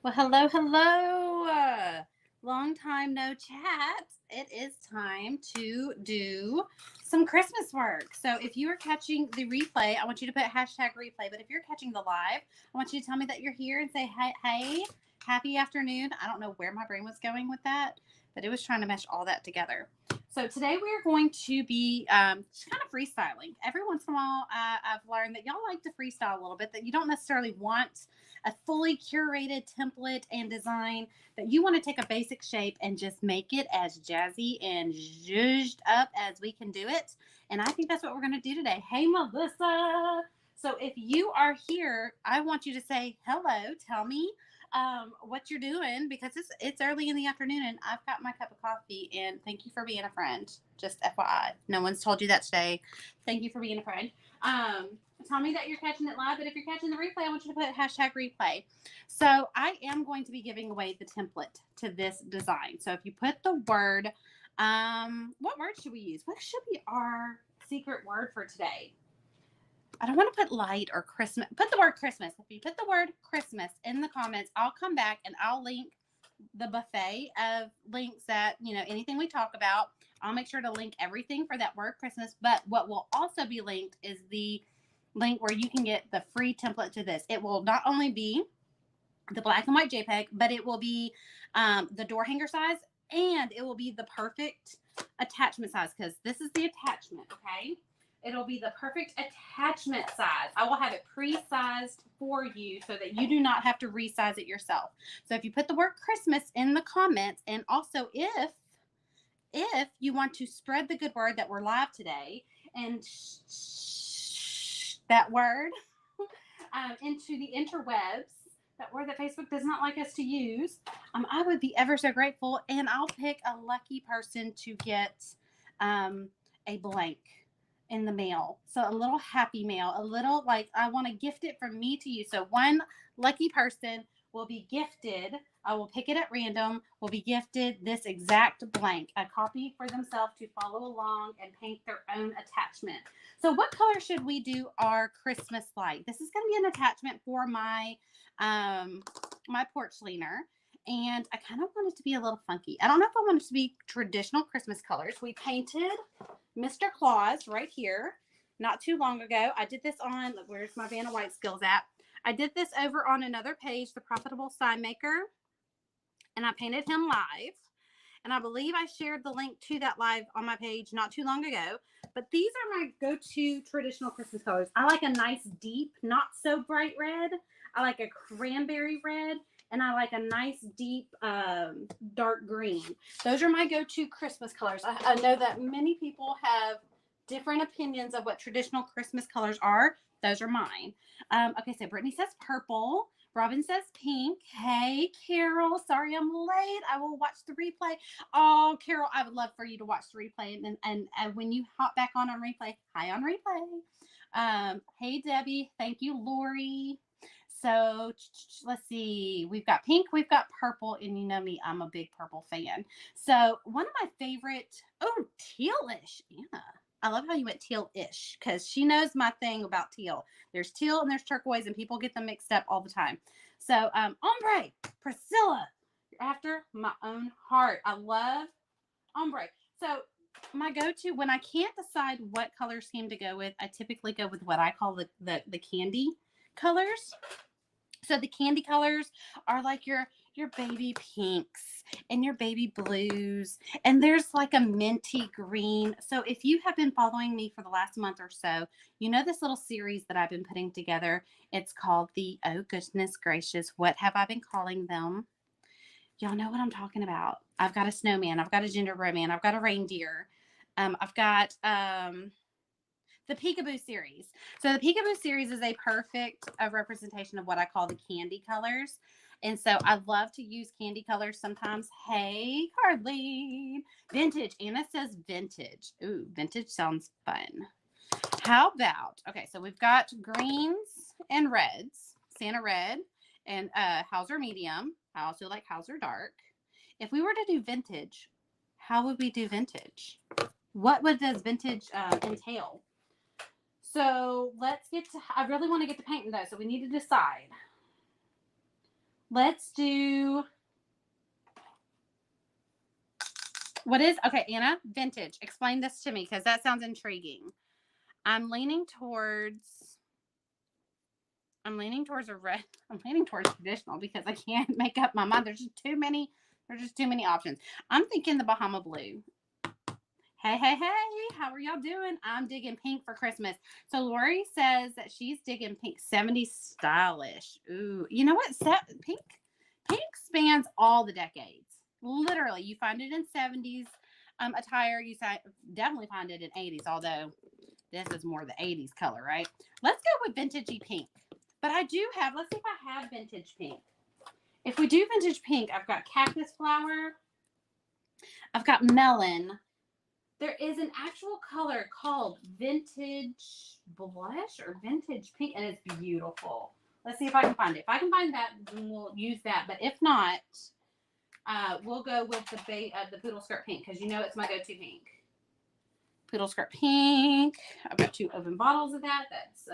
Well, hello, hello. Long time no chat. It is time to do some Christmas work. So, if you are catching the replay, I want you to put hashtag replay. But if you're catching the live, I want you to tell me that you're here and say, hey, happy afternoon. I don't know where my brain was going with that, but it was trying to mesh all that together. So today we are going to be just kind of freestyling. Every once in a while, I've learned that y'all like to freestyle a little bit, that you don't necessarily want a fully curated template and design, that you want to take a basic shape and just make it as jazzy and zhuzhed up as we can do it. And I think that's what we're going to do today. Hey, Melissa. So if you are here, I want you to say hello. Tell me what you're doing, because it's early in the afternoon and I've got my cup of coffee. And thank you for being a friend. Just FYI, no one's told you that today. Thank you for being a friend. Tell me that you're catching it live, but if you're catching the replay, I want you to put hashtag replay. So I am going to be giving away the template to this design. So if you put the word, what word should we use? What should be our secret word for today? I don't want to put light or Christmas. Put the word Christmas. If you put the word Christmas in the comments, I'll come back and I'll link the buffet of links that, anything we talk about. I'll make sure to link everything for that word Christmas. But what will also be linked is the link where you can get the free template to this. It will not only be the black and white JPEG, but it will be the door hanger size, and it will be the perfect attachment size, because this is the attachment, okay? It'll be the perfect attachment size. I will have it pre-sized for you so that you do not have to resize it yourself. So if you put the word Christmas in the comments, and also if you want to spread the good word that we're live today and that word into the interwebs, that word that Facebook does not like us to use, I would be ever so grateful. And I'll pick a lucky person to get a blank in the mail. So a little happy mail, a little, like, I want to gift it from me to you. So one lucky person will be gifted. I will pick it at random, will be gifted this exact blank, a copy for themselves to follow along and paint their own attachment. So what color should we do our Christmas light? This is going to be an attachment for my my porch leaner. And I kind of want it to be a little funky. I don't know if I want it to be traditional Christmas colors. We painted Mr. Claus right here not too long ago. I did this on, where's my Vanna White Skills at? I did this over on another page, The Profitable Sign Maker, and I painted him live. And I believe I shared the link to that live on my page not too long ago. But these are my go-to traditional Christmas colors. I like a nice deep, not so bright red. I like a cranberry red. And I like a nice deep dark green. Those are my go-to Christmas colors. I know that many people have different opinions of what traditional Christmas colors are. Those are mine. Okay, so Brittany says purple. Robin says pink. Hey, Carol. Sorry I'm late. I will watch the replay. Oh, Carol, I would love for you to watch the replay. And when you hop back on replay, hi on replay. Hey, Debbie. Thank you, Lori. So let's see. We've got pink, we've got purple, and you know me, I'm a big purple fan. So one of my favorite, tealish. Yeah. I love how you went teal-ish, because she knows my thing about teal. There's teal and there's turquoise, and people get them mixed up all the time. So, ombre, Priscilla, you're after my own heart. I love ombre. So my go-to when I can't decide what color scheme to go with, I typically go with what I call the candy colors. So the candy colors are like your baby pinks and your baby blues, and there's like a minty green. So if you have been following me for the last month or so, you know this little series that I've been putting together. It's called the Oh Goodness Gracious, What Have I Been Calling Them? Y'all know what I'm talking about. I've got a snowman, I've got a gingerbread man, I've got a reindeer, I've got the Peekaboo series. So the Peekaboo series is a perfect representation of what I call the candy colors. And so I love to use candy colors sometimes. Hey, Carleen. Vintage. Anna says vintage. Ooh, vintage sounds fun. How about, okay, so we've got greens and reds. Santa red and Hauser medium. I also like Hauser dark. If we were to do vintage, how would we do vintage? What does vintage entail? So let's get to, I really want to get to painting though, so we need to decide. Let's do, okay, Anna, vintage. Explain this to me because that sounds intriguing. I'm leaning towards, I'm leaning towards a red, I'm leaning towards traditional because I can't make up my mind. There's just too many options. I'm thinking the Bahama blue. Hey, how are y'all doing? I'm digging pink for Christmas. So Lori says that she's digging pink, 70s stylish. Ooh, you know what? Pink spans all the decades. Literally, you find it in 70s attire. You definitely find it in 80s, although this is more the 80s color, right? Let's go with vintagey pink. But let's see if I have vintage pink. If we do vintage pink, I've got cactus flower. I've got melon. There is an actual color called vintage blush or vintage pink, and it's beautiful. Let's see if I can find it. If I can find that, then we'll use that. But if not, we'll go with the poodle skirt pink because you know it's my go-to pink. Poodle skirt pink. I've got 2 open bottles of that. That's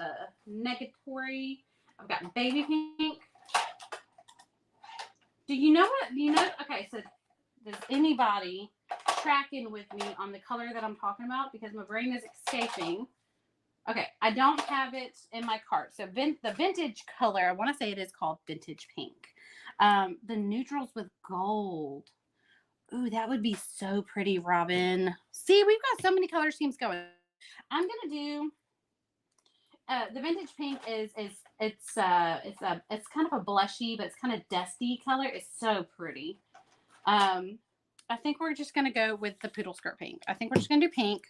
negatory. I've got baby pink. Do you know what? Okay, so does anybody tracking with me on the color that I'm talking about because my brain is escaping. Okay, I don't have it in my cart. So the vintage color, I want to say it is called vintage pink. The neutrals with gold. Ooh, that would be so pretty, Robin. See, we've got so many color schemes going. I'm gonna do the vintage pink it's kind of a blushy, but it's kind of dusty color. It's so pretty. I think we're just going to go with the poodle skirt pink. I think we're just going to do pink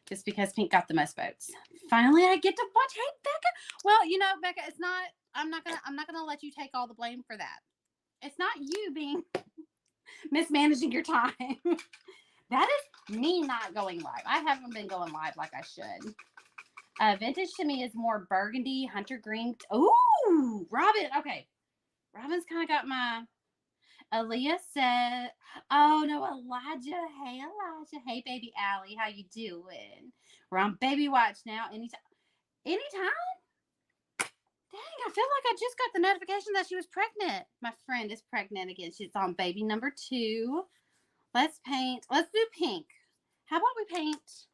just because pink got the most votes. Finally, I get to watch. Hey, Becca. Well, Becca, it's not, I'm not going to let you take all the blame for that. It's not you being mismanaging your time. That is me not going live. I haven't been going live like I should. Vintage to me is more burgundy, hunter green. Ooh, Robin. Okay. Robin's kind of got my... Aaliyah said, oh no, Elijah. Hey, Elijah. Hey, baby Allie. How you doing? We're on baby watch now. Anytime? Dang, I feel like I just got the notification that she was pregnant. My friend is pregnant again. She's on baby number 2. Let's paint. Let's do pink. How about we paint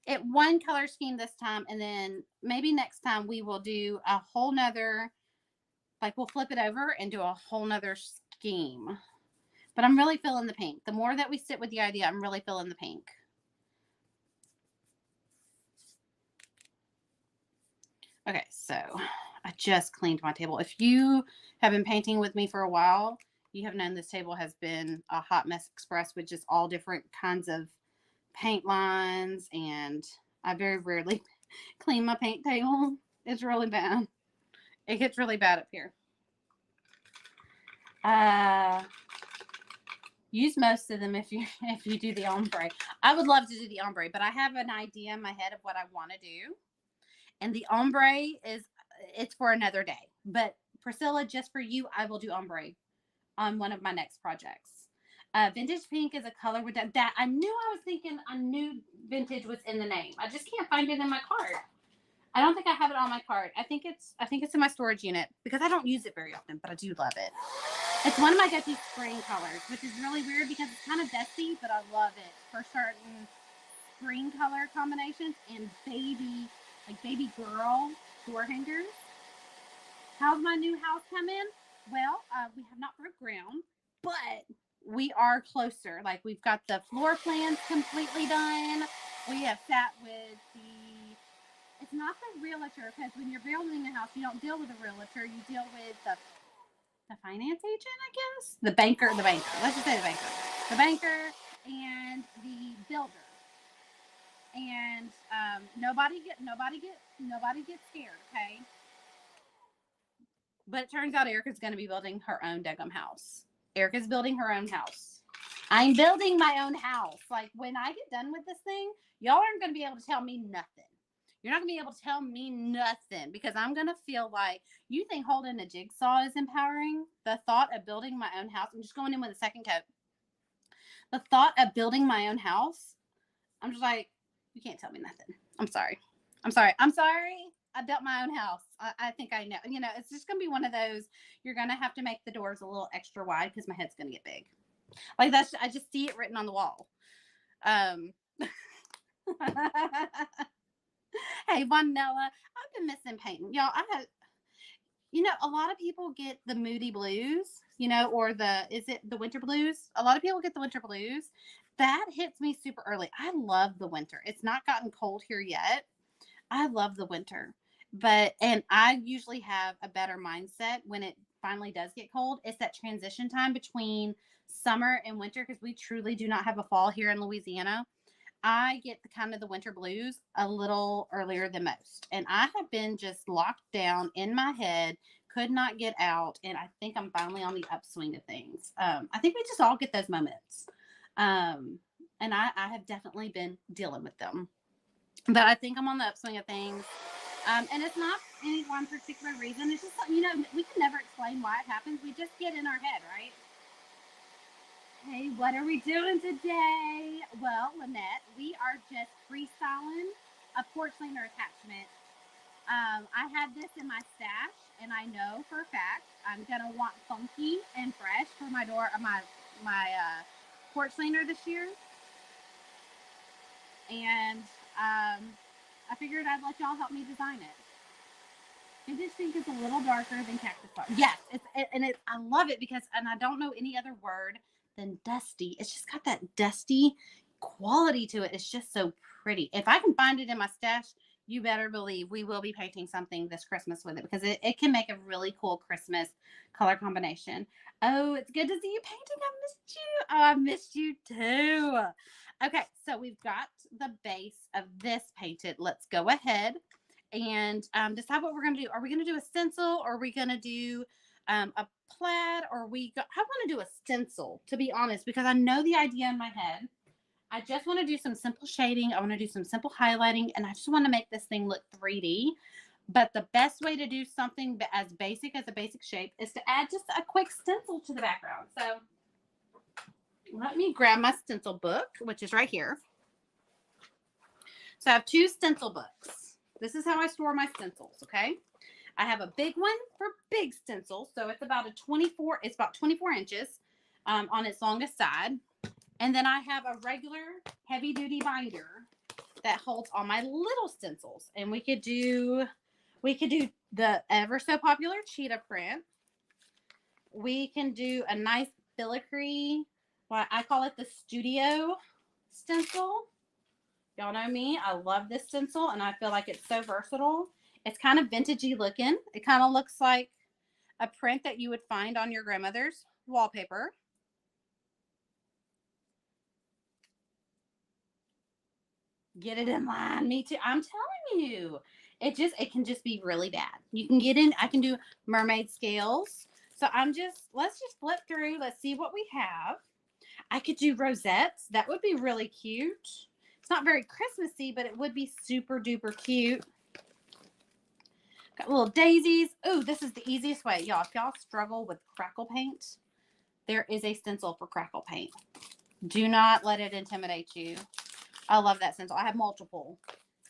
it one color scheme this time, and then maybe next time we will do a whole nother, like we'll flip it over and do a whole nother scheme. But I'm really feeling the pink. The more that we sit with the idea, I'm really feeling the pink. Okay, so I just cleaned my table. If you have been painting with me for a while, you have known this table has been a hot mess express with just all different kinds of paint lines, and I very rarely clean my paint table. It's really bad. It gets really bad up here. Use most of them if you do the ombre. I would love to do the ombre, but I have an idea in my head of what I want to do. And the ombre it's for another day. But Priscilla, just for you, I will do ombre on one of my next projects. Vintage pink is a color with that I knew vintage was in the name. I just can't find it in my cart. I don't think I have it on my cart. I think it's in my storage unit because I don't use it very often, but I do love it. It's one of my go-to spring colors, which is really weird because it's kind of dusty, but I love it for certain spring color combinations and baby girl door hangers. How's my new house coming? Well, we have not broke ground, but we are closer. Like we've got the floor plans completely done. We have sat with it's not the realtor, because when you're building a house, you don't deal with a realtor. You deal with the finance agent, I guess. The banker. Let's just say the banker. The banker and the builder. And nobody get scared, okay? But it turns out Erica's going to be building her own daggum house. Erica's building her own house. I'm building my own house. Like when I get done with this thing, y'all aren't going to be able to tell me nothing. You're not going to be able to tell me nothing because I'm going to feel like you think holding a jigsaw is empowering. The thought of building my own house, I'm just going in with a second coat. The thought of building my own house, I'm just like, you can't tell me nothing. I'm sorry. I built my own house. I think I know. You know, it's just going to be one of those, you're going to have to make the doors a little extra wide because my head's going to get big. Like that's, I just see it written on the wall. Hey, Vanilla, I've been missing painting. Y'all, I had, you know, a lot of people get the moody blues, you know, or is it the winter blues? A lot of people get the winter blues. That hits me super early. I love the winter. It's not gotten cold here yet. I love the winter. And I usually have a better mindset when it finally does get cold. It's that transition time between summer and winter because we truly do not have a fall here in Louisiana. I get the kind of the winter blues a little earlier than most. And I have been just locked down in my head, could not get out. And I think I'm finally on the upswing of things. I think we just all get those moments. And I have definitely been dealing with them. But I think I'm on the upswing of things. And it's not any one particular reason. It's just, you know, we can never explain why it happens. We just get in our head, right? Hey, what are we doing today? Well, Lynette, we are just freestyling a porch cleaner attachment. I had this in my stash, and I know for a fact I'm gonna want funky and fresh for my door, my porch cleaner this year. And I figured I'd let y'all help me design it. I just think it's a little darker than cactus flower. Yes, I love it because, and I don't know any other word than dusty. It's just got that dusty quality to it. It's just so pretty. If I can find it in my stash, you better believe we will be painting something this Christmas with it because it can make a really cool Christmas color combination. Oh, it's good to see you painting. I missed you. Oh, I missed you too. Okay, so we've got the base of this painted. Let's go ahead and decide what we're going to do. Are we going to do a stencil or are we going to do a plaid or I want to do a stencil, to be honest, because I know the idea in my head. I just want to do some simple shading. I want to do some simple highlighting and I just want to make this thing look 3D. But the best way to do something as basic as a basic shape is to add just a quick stencil to the background. So let me grab my stencil book, which is right here. So I have 2 stencil books. This is how I store my stencils, okay? I have a big one for big stencils. So it's about 24 inches on its longest side. And then I have a regular heavy duty binder that holds all my little stencils. And we could do the ever so popular cheetah print. We can do a nice filigree, well, I call it the studio stencil. Y'all know me. I love this stencil and I feel like it's so versatile. It's kind of vintagey looking. It kind of looks like a print that you would find on your grandmother's wallpaper. Get it in line. Me too. I'm telling you. It can just be really bad. You can get in. I can do mermaid scales. So let's just flip through. Let's see what we have. I could do rosettes. That would be really cute. It's not very Christmassy, but it would be super duper cute. Got little daisies. Oh, this is the easiest way. Y'all, if y'all struggle with crackle paint, there is a stencil for crackle paint. Do not let it intimidate you. I love that stencil. I have multiple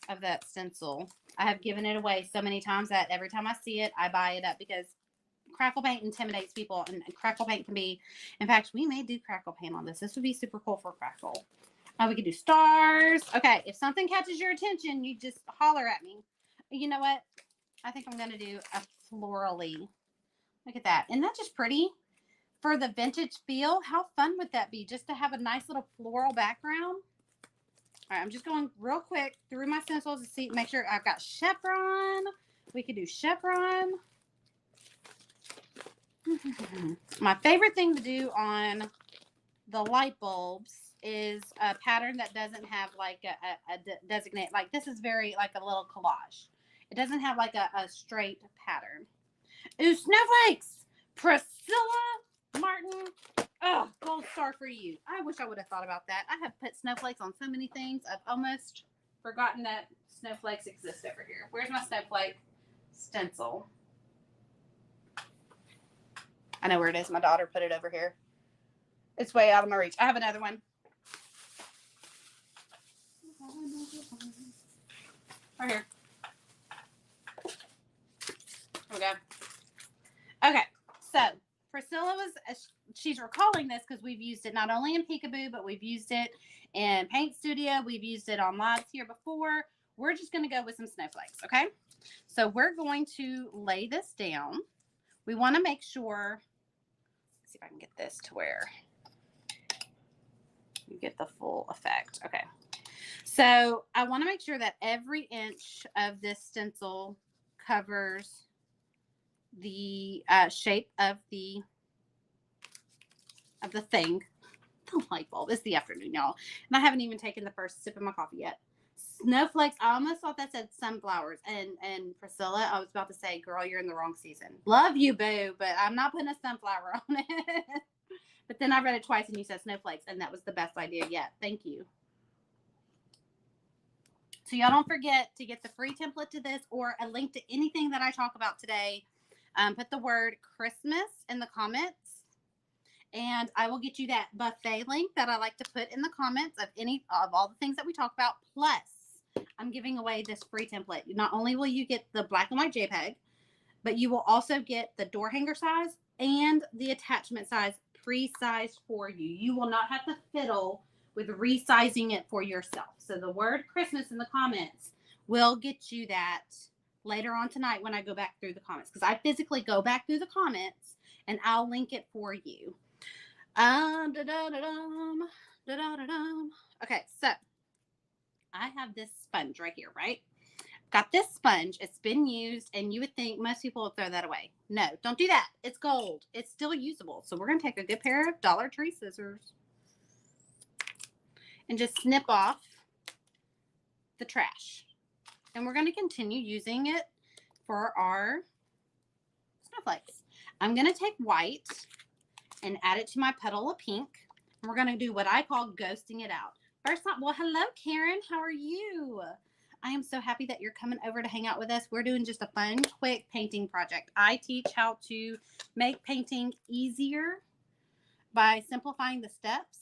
of that stencil. I have given it away so many times that every time I see it, I buy it up because crackle paint intimidates people and crackle paint can be, in fact, we may do crackle paint on this. This would be super cool for crackle. We could do stars. Okay, if something catches your attention, you just holler at me. You know what? I think I'm going to do a florally. Look at that. Isn't that just pretty? For the vintage feel, how fun would that be? Just to have a nice little floral background. All right, I'm just going real quick through my stencils to see, make sure I've got chevron. We could do chevron. My favorite thing to do on the light bulbs is a pattern that doesn't have like a designate. Like this is very like a little collage. It doesn't have like a straight pattern. Ooh, snowflakes! Priscilla Martin. Oh, gold star for you. I wish I would have thought about that. I have put snowflakes on so many things. I've almost forgotten that snowflakes exist over here. Where's my snowflake stencil? I know where it is. My daughter put it over here. It's way out of my reach. I have another one. Right here. we go. Okay, so Priscilla she's recalling this because we've used it not only in Peekaboo, but we've used it in Paint Studio. We've used it on lives here before. We're just going to go with some snowflakes, okay? So we're going to lay this down. We want to make sure, let's see if I can get this to where you get the full effect. Okay. So I want to make sure that every inch of this stencil covers the shape of the thing. The light bulb. It's the afternoon, y'all. And I haven't even taken the first sip of my coffee yet. Snowflakes. I almost thought that said sunflowers. And Priscilla, I was about to say, girl, you're in the wrong season. Love you, boo, but I'm not putting a sunflower on it. But then I read it twice and you said snowflakes, and that was the best idea yet. Thank you. So y'all don't forget to get the free template to this or a link to anything that I talk about today. Put the word Christmas in the comments, and I will get you that buffet link that I like to put in the comments of all the things that we talk about. Plus, I'm giving away this free template. Not only will you get the black and white JPEG, but you will also get the door hanger size and the attachment size pre-sized for you. You will not have to fiddle with resizing it for yourself. So the word Christmas in the comments will get you that later on tonight when I go back through the comments, because I physically go back through the comments and I'll link it for you. Okay, so I have this sponge right here, right? Got this sponge. It's been used, and you would think most people would throw that away. No, don't do that. It's gold. It's still usable. So we're going to take a good pair of Dollar Tree scissors and just snip off the trash. And we're going to continue using it for our snowflakes. I'm going to take white and add it to my petal of pink. And we're going to do what I call ghosting it out. First time, well, hello, Karen. How are you? I am so happy that you're coming over to hang out with us. We're doing just a fun, quick painting project. I teach how to make painting easier by simplifying the steps.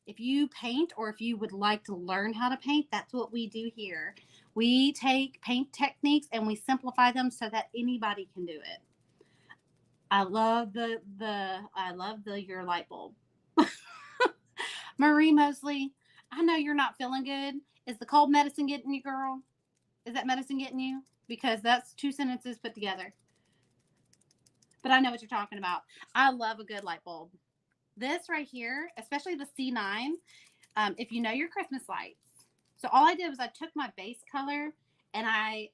If you paint, or if you would like to learn how to paint, that's what we do here. We take paint techniques and we simplify them so that anybody can do it. I love your light bulb. Marie Mosley, I know you're not feeling good. Is the cold medicine getting you, girl? Is that medicine getting you? Because that's two sentences put together. But I know what you're talking about. I love a good light bulb. This right here, especially the C9, if you know your Christmas lights. So all I did was I took my base color and I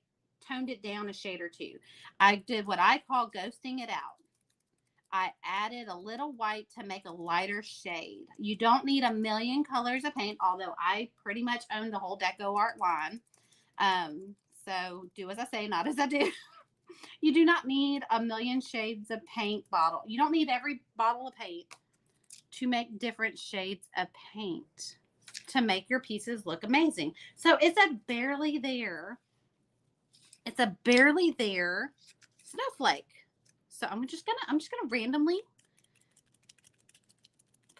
toned it down a shade or two. I did what I call ghosting it out. I added a little white to make a lighter shade. You don't need a million colors of paint, although I pretty much own the whole DecoArt line. So do as I say, not as I do. You do not need a million shades of paint bottle. You don't need every bottle of paint to make different shades of paint to make your pieces look amazing. So it's a barely there. It's a barely there snowflake. So I'm just gonna randomly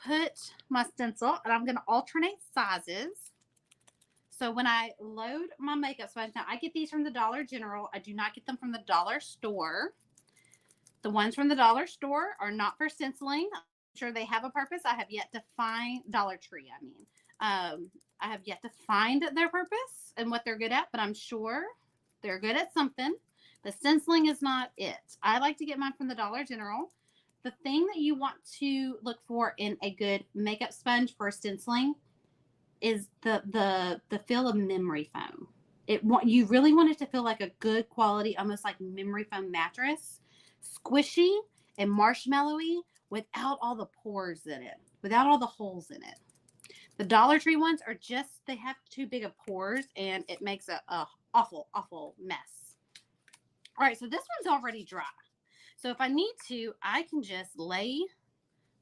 put my stencil, and I'm gonna alternate sizes. So when I load my makeup sponge, now I get these from the Dollar General. I do not get them from the dollar store. The ones from the dollar store are not for stenciling. I'm sure they have a purpose. I have yet to find Dollar Tree. I have yet to find their purpose and what they're good at, but I'm sure they're good at something. The stenciling is not it. I like to get mine from the Dollar General. The thing that you want to look for in a good makeup sponge for stenciling is the feel of memory foam. You really want it to feel like a good quality, almost like memory foam mattress, squishy and marshmallowy without all the pores in it, without all the holes in it. The Dollar Tree ones are just, they have too big of pores and it makes a awful mess. All right, so this one's already dry. So if I need to, I can just lay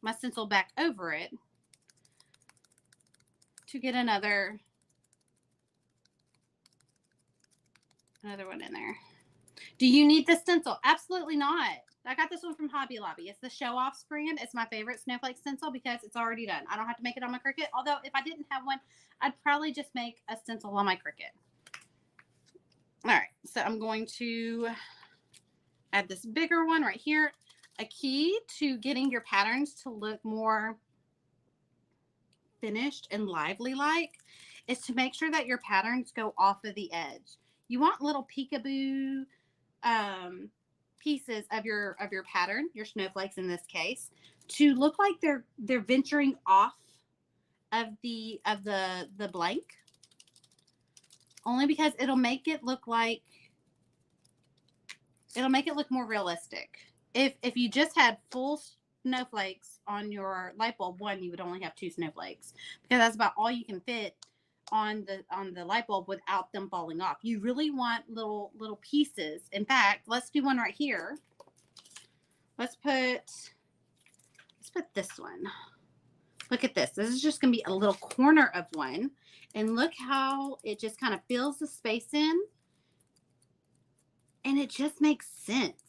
my stencil back over it to get another one in there. Do you need the stencil? Absolutely not. I got this one from Hobby Lobby. It's the Show Offs brand. It's my favorite snowflake stencil because it's already done. I don't have to make it on my Cricut. Although if I didn't have one, I'd probably just make a stencil on my Cricut. All right, so I'm going to I have this bigger one right here. A key to getting your patterns to look more finished and lively like is to make sure that your patterns go off of the edge. You want little peekaboo pieces of your pattern, your snowflakes in this case, to look like they're venturing off of the blank, only because it'll make it look more realistic. If you just had full snowflakes on your light bulb, one, you would only have 2 snowflakes because that's about all you can fit on the light bulb without them falling off. You really want little pieces. In fact, let's do one right here. Let's put this one. Look at this. This is just going to be a little corner of one. And look how it just kind of fills the space in. And it just makes sense.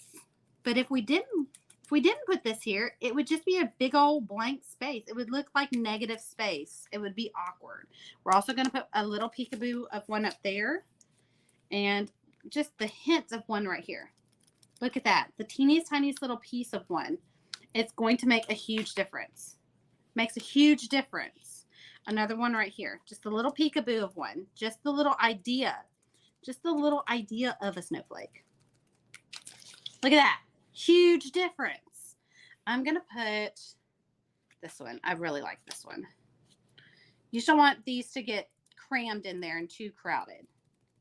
But if we didn't put this here, it would just be a big old blank space. It would look like negative space. It would be awkward. We're also going to put a little peekaboo of one up there. And just the hint of one right here. Look at that. The teeniest, tiniest little piece of one. It's going to make a huge difference. Makes a huge difference. Another one right here. Just a little peekaboo of one. Just the little idea. Just the little idea of a snowflake. Look at that. Huge difference. I'm going to put this one. I really like this one. You don't want these to get crammed in there and too crowded.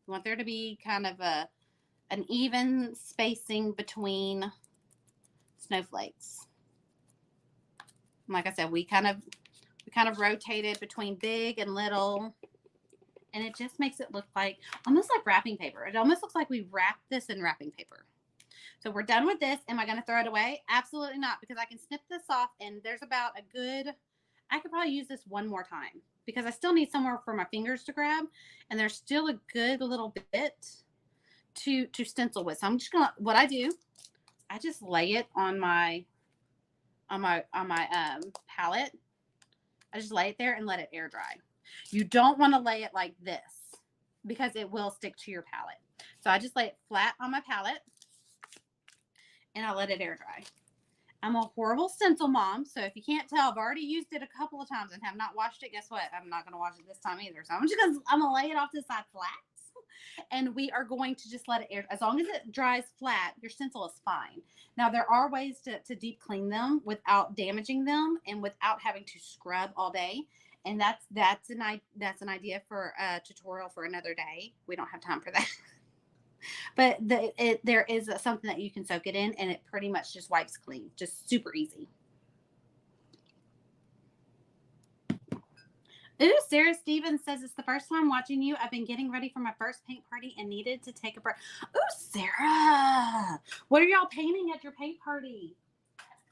You want there to be kind of an even spacing between snowflakes. Like I said, we kind of rotated between big and little, and it just makes it look like almost like wrapping paper. It almost looks like we wrapped this in wrapping paper. So we're done with this. Am I going to throw it away? Absolutely not, because I can snip this off, and there's about a good, I could probably use this one more time because I still need somewhere for my fingers to grab, and there's still a good little bit to stencil with. So I'm just gonna, what I do, I just lay it on my palette. I just lay it there and let it air dry. You don't want to lay it like this because it will stick to your palette. So I just lay it flat on my palette and I let it air dry. I'm a horrible stencil mom, so if you can't tell, I've already used it a couple of times and have not washed it. Guess what? I'm not going to wash it this time either. So I'm gonna lay it off to the side flat, and we are going to just let it air. As long as it dries flat, your stencil is fine. Now, there are ways to deep clean them without damaging them and without having to scrub all day. And that's an idea for a tutorial for another day. We don't have time for that. But there is something that you can soak it in, and it pretty much just wipes clean. Just super easy. Ooh, Sarah Stevens says, it's the first time watching you. I've been getting ready for my first paint party and needed to take a break. Ooh, Sarah. What are y'all painting at your paint party?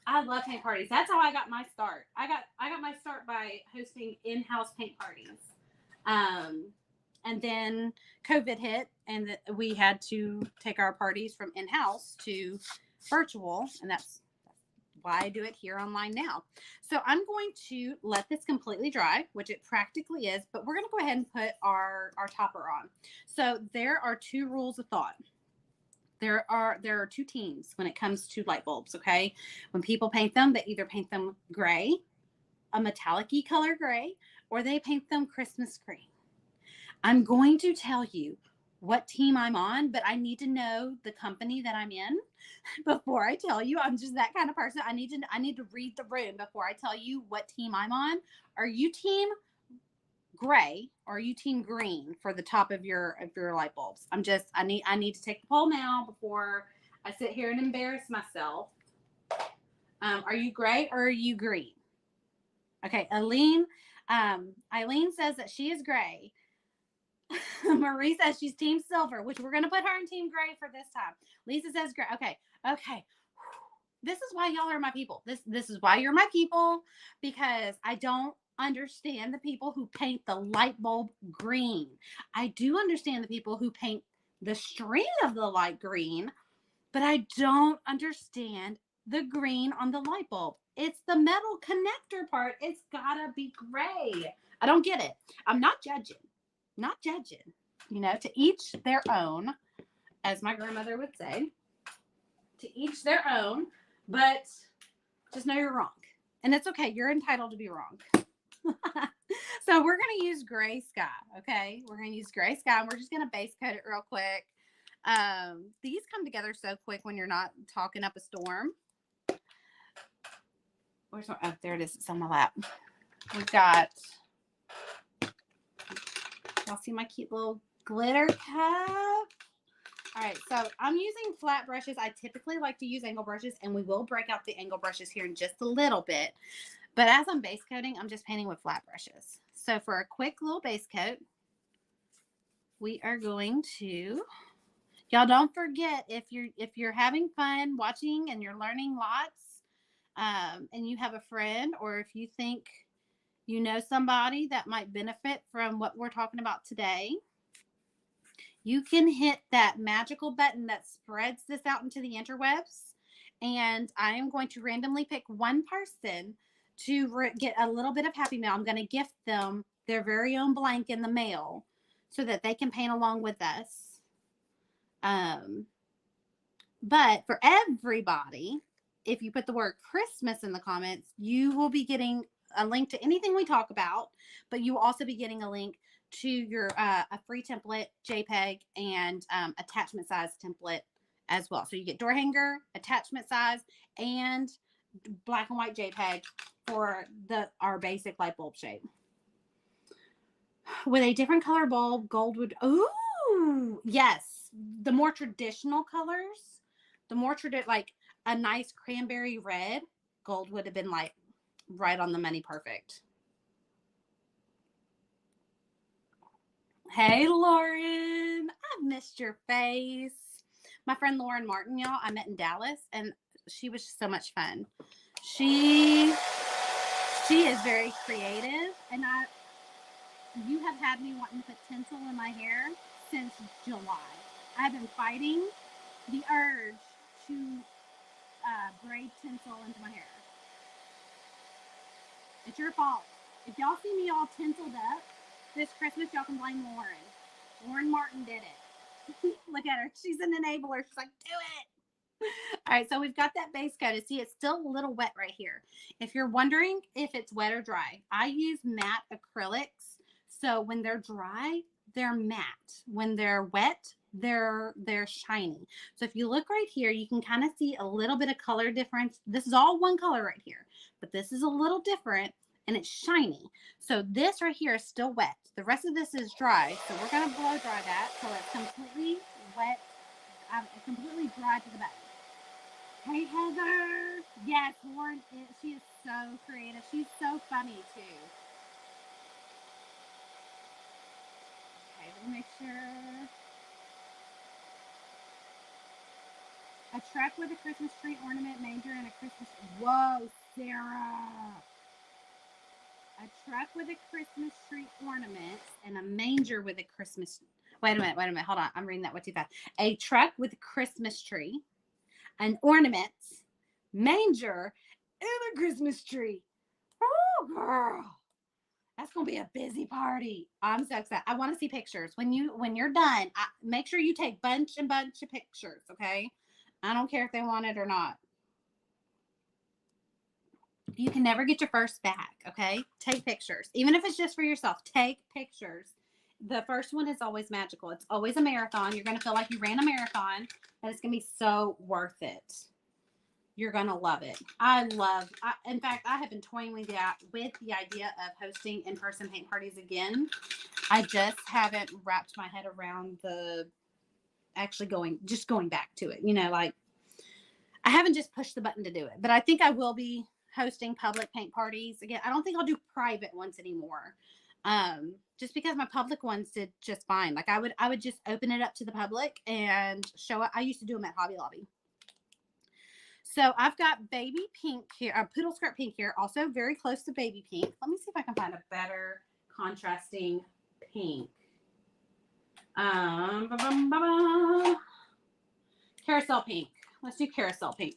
I love paint parties. That's how I got my start. I got my start by hosting in-house paint parties. And then COVID hit, and we had to take our parties from in-house to virtual, and that's why I do it here online now. So I'm going to let this completely dry, which it practically is, but we're going to go ahead and put our topper on. So there are 2 rules of thought. There are 2 teams when it comes to light bulbs, okay? When people paint them, they either paint them gray, a metallic-y color gray, or they paint them Christmas green. I'm going to tell you what team I'm on, but I need to know the company that I'm in before I tell you. I'm just that kind of person. I need to read the room before I tell you what team I'm on. Are you team gray or are you team green for the top of your light bulbs? I need to take the poll now before I sit here and embarrass myself. Are you gray or are you green? Okay, Eileen says that she is gray. Marie says she's team silver, which we're going to put her in team gray for this time. Lisa says gray. Okay. This is why y'all are my people. This is why you're my people, because I don't understand the people who paint the light bulb green. I do understand the people who paint the string of the light green, but I don't understand the green on the light bulb. It's the metal connector part. It's gotta be gray. I don't get it. I'm not judging. To each their own, as my grandmother would say. To each their own, but just know you're wrong. And it's okay. You're entitled to be wrong. So we're going to use Gray Sky, okay? We're going to use Gray Sky, and we're just going to base coat it real quick. These come together so quick when you're not talking up a storm. Where's my, oh, there it is. It's on my lap. We've got, y'all see my cute little glitter cup? All right, so I'm using flat brushes. I typically like to use angle brushes, and we will break out the angle brushes here in just a little bit. But as I'm base coating, I'm just painting with flat brushes. So for a quick little base coat, we are going to, y'all don't forget, if you're having fun watching and you're learning lots, and you have a friend, or if you think you know somebody that might benefit from what we're talking about today, you can hit that magical button that spreads this out into the interwebs. And I am going to randomly pick one person to get a little bit of happy mail. I'm going to gift them their very own blank in the mail so that they can paint along with us. But for everybody, if you put the word Christmas in the comments, you will be getting a link to anything we talk about, but you will also be getting a link to your a free template, JPEG, and attachment size template as well. So you get door hanger, attachment size, and black and white JPEG for our basic light bulb shape. With a different color bulb, gold would, ooh, yes. The more traditional colors, like a nice cranberry red, gold would have been like right on the money, perfect. Hey, Lauren, I've missed your face. My friend Lauren Martin, y'all, I met in Dallas, and she was just so much fun. She is very creative, and you have had me wanting to put tinsel in my hair since July. I've been fighting the urge to braid tinsel into my hair. It's your fault. If y'all see me all tinseled up this Christmas, y'all can blame Lauren. Lauren Martin did it. Look at her. She's an enabler. She's like, do it. All right, so we've got that base coat. See, it's still a little wet right here. If you're wondering if it's wet or dry, I use matte acrylics. So when they're dry, they're matte. When they're wet, they're shiny. So if you look right here, you can kind of see a little bit of color difference. This is all one color right here, but this is a little different, and it's shiny. So this right here is still wet. The rest of this is dry. So we're going to blow dry that so it's completely wet, completely dry to the bone. Hey, Heather. Yes, Lauren, she is so creative. She's so funny, too. Okay, let me make sure. A truck with a Christmas tree ornament, manger, and a Christmas... Whoa, Sarah. A truck with a Christmas tree ornament and a manger with a Christmas... Wait a minute. Hold on. I'm reading that way too fast. A truck with a Christmas tree, an ornament, manger, and a Christmas tree. Oh, girl. That's going to be a busy party. I'm so excited. I want to see pictures. When you're done, make sure you take bunch of pictures, okay? I don't care if they want it or not. You can never get your first back, okay? Take pictures. Even if it's just for yourself, take pictures. The first one is always magical. It's always a marathon. You're going to feel like you ran a marathon, and it's going to be so worth it. You're going to love it. In fact, I have been toying with the idea of hosting in-person paint parties again. I just haven't wrapped my head around going back to it. You know, like I haven't just pushed the button to do it, but I think I will be hosting public paint parties again. I don't think I'll do private ones anymore. Just because my public ones did just fine. Like I would just open it up to the public and show it. I used to do them at Hobby Lobby. So I've got baby pink here, poodle skirt pink here, also very close to baby pink. Let me see if I can find a better contrasting pink. Carousel pink. Let's do carousel pink.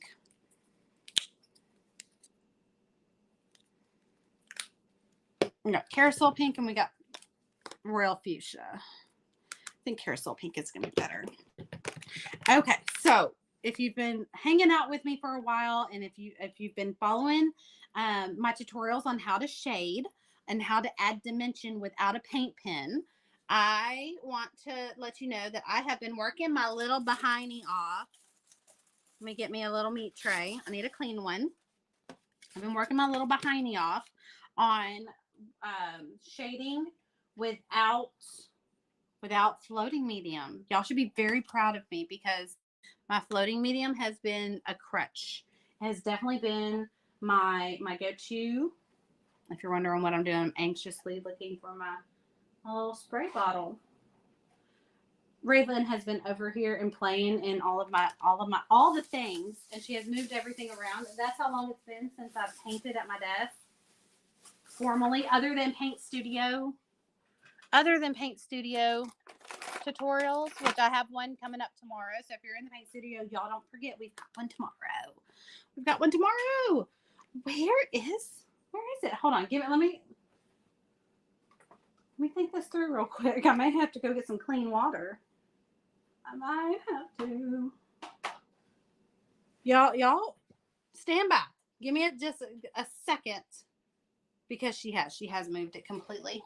We got carousel pink and we got royal fuchsia. I think carousel pink is going to be better. Okay, so if you've been hanging out with me for a while, and if you've been following my tutorials on how to shade and how to add dimension without a paint pen, I want to let you know that I have been working my little behindy off. Let me get me a little meat tray. I need a clean one. I've been working my little behindy off on shading without floating medium. Y'all should be very proud of me because my floating medium has been a crutch. It has definitely been my go-to. If you're wondering what I'm doing, I'm anxiously looking for my little spray bottle. Raylan has been over here and playing in all the things, and she has moved everything around. That's how long it's been since I've painted at my desk formally, other than Paint Studio tutorials, which I have one coming up tomorrow. So if you're in the Paint Studio, y'all don't forget we've got one tomorrow. Where is it? Hold on, let me think this through real quick. I may have to go get some clean water. I might have to. Y'all stand by. Give me just a second, because she has moved it completely.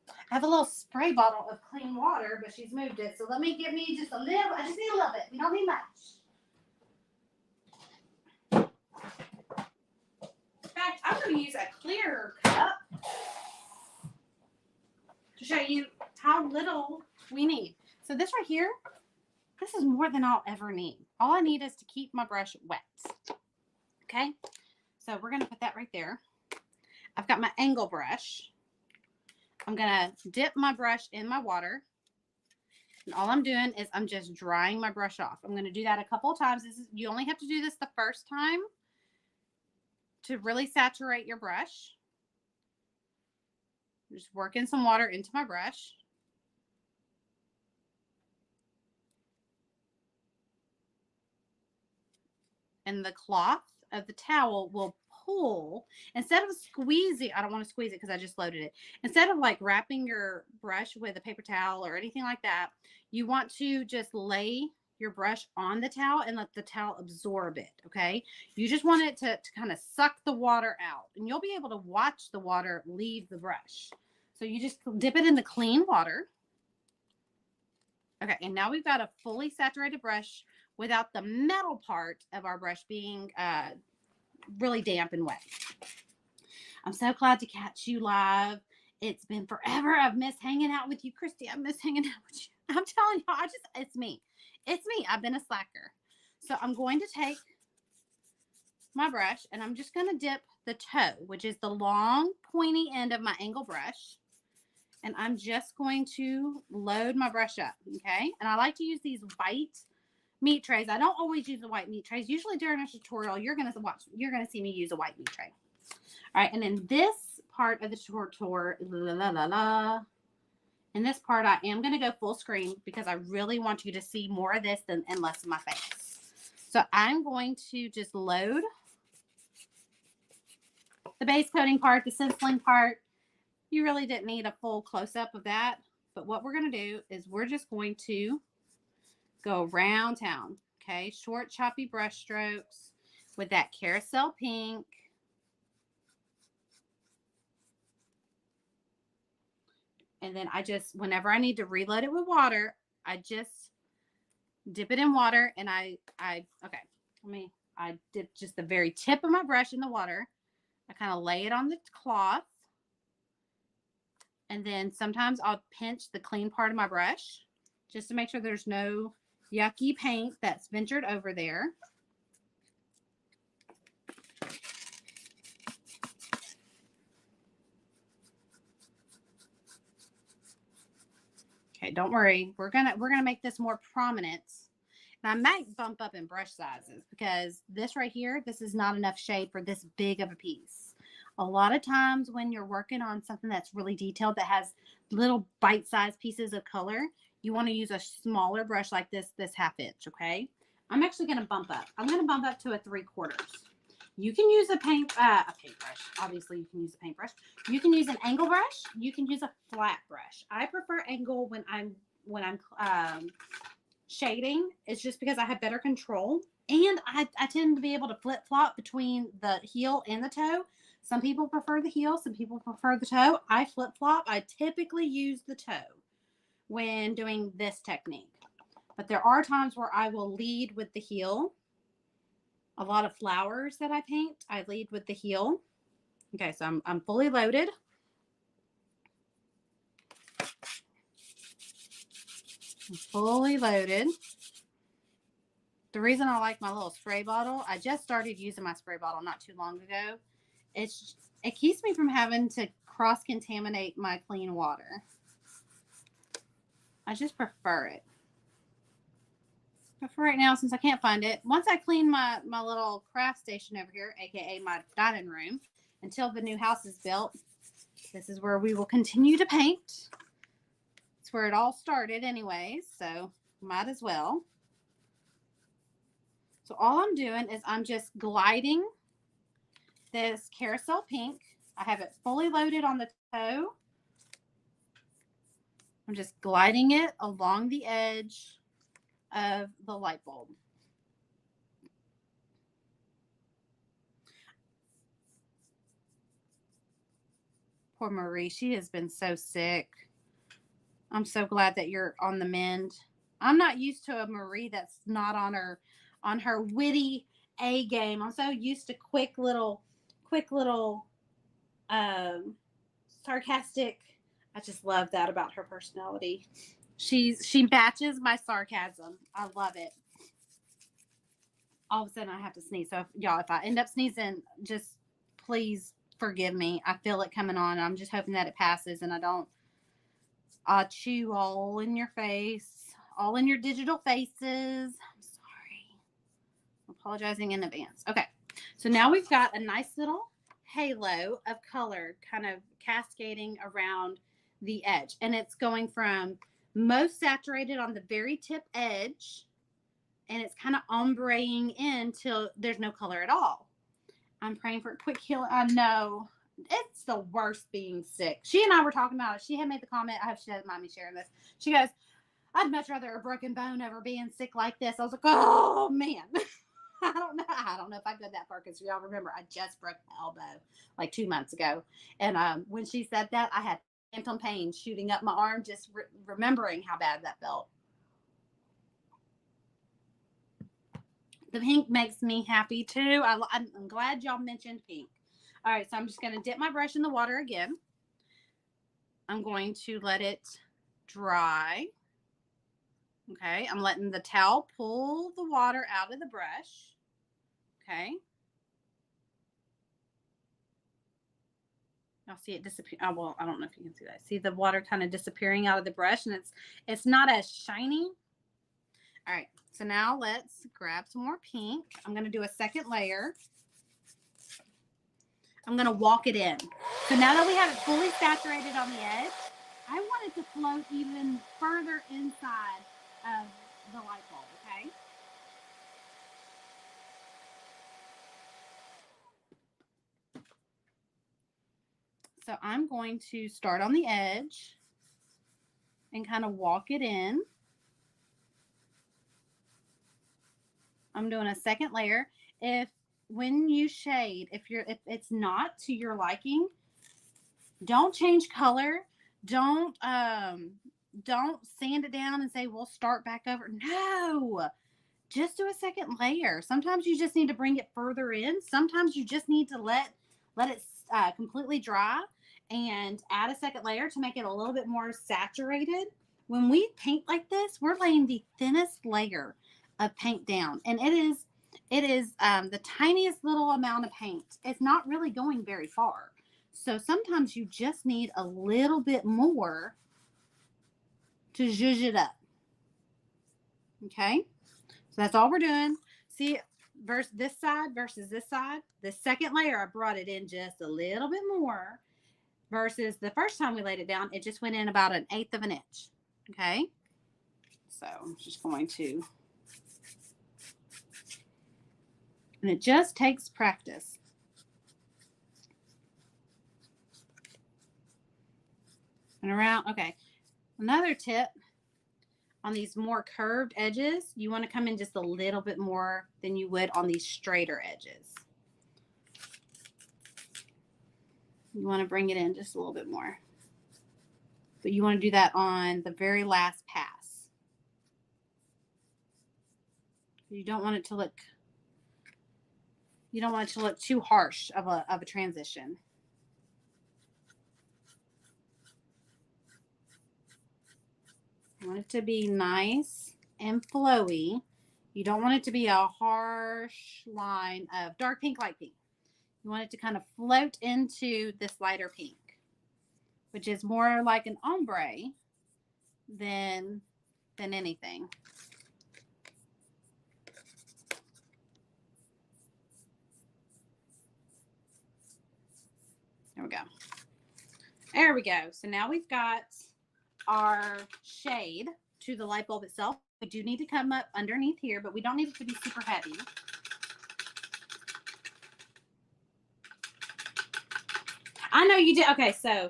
I have a little spray bottle of clean water, but she's moved it. So let me give me just a little. I just need a little bit. We don't need much. In fact, I'm going to use a clear cup to show you how little we need. So this right here, this is more than I'll ever need. All I need is to keep my brush wet. Okay, so we're going to put that right there. I've got my angle brush. I'm going to dip my brush in my water. And all I'm doing is I'm just drying my brush off. I'm going to do that a couple of times. You only have to do this the first time to really saturate your brush. I'm just working some water into my brush. And the cloth of the towel will pull, instead of squeezing. I don't want to squeeze it because I just loaded it. Instead of like wrapping your brush with a paper towel or anything like that, you want to just lay your brush on the towel and let the towel absorb it. Okay, you just want it to kind of suck the water out, and you'll be able to watch the water leave the brush. So you just dip it in the clean water. Okay, and now we've got a fully saturated brush without the metal part of our brush being really damp and wet. I'm so glad to catch you live. It's been forever. I've missed hanging out with you, Christy. I miss hanging out with you. I'm telling you, it's me. It's me. I've been a slacker. So I'm going to take my brush and I'm just going to dip the toe, which is the long pointy end of my angle brush. And I'm just going to load my brush up. Okay. And I like to use these white meat trays. I don't always use the white meat trays. Usually during a tutorial, you're going to see me use a white meat tray. All right. And in this part of the tutorial, in this part, I am going to go full screen because I really want you to see more of this and less of my face. So I'm going to just load the base coating part, the stenciling part. You really didn't need a full close-up of that. But what we're going to do is we're just going to go around town. Okay, short, choppy brush strokes with that carousel pink. And then whenever I need to reload it with water, I just dip it in water and I dip just the very tip of my brush in the water. I kind of lay it on the cloth. And then sometimes I'll pinch the clean part of my brush just to make sure there's no yucky paint that's ventured over there. Okay, don't worry. We're gonna make this more prominent. And I might bump up in brush sizes because this right here, this is not enough shade for this big of a piece. A lot of times when you're working on something that's really detailed that has little bite-sized pieces of color, you want to use a smaller brush like this 1/2 inch, okay? I'm actually going to bump up. I'm going to bump up to a 3/4. You can use a paintbrush. Obviously, you can use a paintbrush. You can use an angle brush. You can use a flat brush. I prefer angle when I'm shading is just because I have better control. And I tend to be able to flip flop between the heel and the toe. Some people prefer the heel, some people prefer the toe. I flip flop. I typically use the toe when doing this technique. But there are times where I will lead with the heel. A lot of flowers that I paint, I lead with the heel. Okay, so I'm fully loaded. I'm fully loaded. The reason I like my little spray bottle, I just started using my spray bottle not too long ago. It keeps me from having to cross-contaminate my clean water. I just prefer it. But for right now, since I can't find it, once I clean my little craft station over here, aka my dining room, until the new house is built, this is where we will continue to paint. It's where it all started anyways, so might as well. So all I'm doing is I'm just gliding this carousel pink. I have it fully loaded on the toe. I'm just gliding it along the edge of the light bulb. Poor Marie, she has been so sick. I'm so glad that you're on the mend. I'm not used to a Marie that's not on her witty A game. I'm so used to quick little sarcastic. I just love that about her personality. She matches my sarcasm. I love it. All of a sudden I have to sneeze. So if I end up sneezing, just please forgive me. I feel it coming on. I'm just hoping that it passes and I don't chew all in your face, all in your digital faces. I'm sorry. I'm apologizing in advance. Okay. So now we've got a nice little halo of color kind of cascading around the edge. And it's going from most saturated on the very tip edge, and it's kind of ombreing in till there's no color at all. I'm praying for a quick healing. I know. It's the worst being sick. She and I were talking about it. She had made the comment. I hope she doesn't mind me sharing this. She goes, I'd much rather a broken bone over being sick like this. I was like, oh, man. I don't know if I go that far because y'all remember I just broke my elbow like 2 months ago. And when she said that, I had phantom pain shooting up my arm just remembering how bad that felt. The pink makes me happy too. I'm glad y'all mentioned pink. All right, so I'm just going to dip my brush in the water again. I'm going to let it dry. Okay, I'm letting the towel pull the water out of the brush. Okay. Y'all see it disappear. Oh, well, I don't know if you can see that. See the water kind of disappearing out of the brush, and it's not as shiny. All right, so now let's grab some more pink. I'm going to do a second layer. I'm going to walk it in. So now that we have it fully saturated on the edge, I want it to float even further inside of the light bulb, okay? So I'm going to start on the edge and kind of walk it in. I'm doing a second layer. When you shade, if it's not to your liking, don't change color. Don't sand it down and say we'll start back over. No, just do a second layer. Sometimes you just need to bring it further in. Sometimes you just need to let it completely dry and add a second layer to make it a little bit more saturated. When we paint like this, we're laying the thinnest layer of paint down, and it is the tiniest little amount of paint. It's not really going very far. So sometimes you just need a little bit more to zhuzh it up. Okay, so that's all we're doing. See, versus this side versus this side. The second layer, I brought it in just a little bit more versus the first time we laid it down, it just went in about 1/8 of an inch. Okay, so I'm just going to, and it just takes practice. And around, okay, another tip on these more curved edges, you want to come in just a little bit more than you would on these straighter edges. You want to bring it in just a little bit more. But you want to do that on the very last pass. You don't want it to look too harsh of a transition. You want it to be nice and flowy. You don't want it to be a harsh line of dark pink, light pink. You want it to kind of float into this lighter pink, which is more like an ombre than anything. There we go. There we go. So now we've got our shade to the light bulb itself. We do need to come up underneath here, but we don't need it to be super heavy. I know you did. Okay, so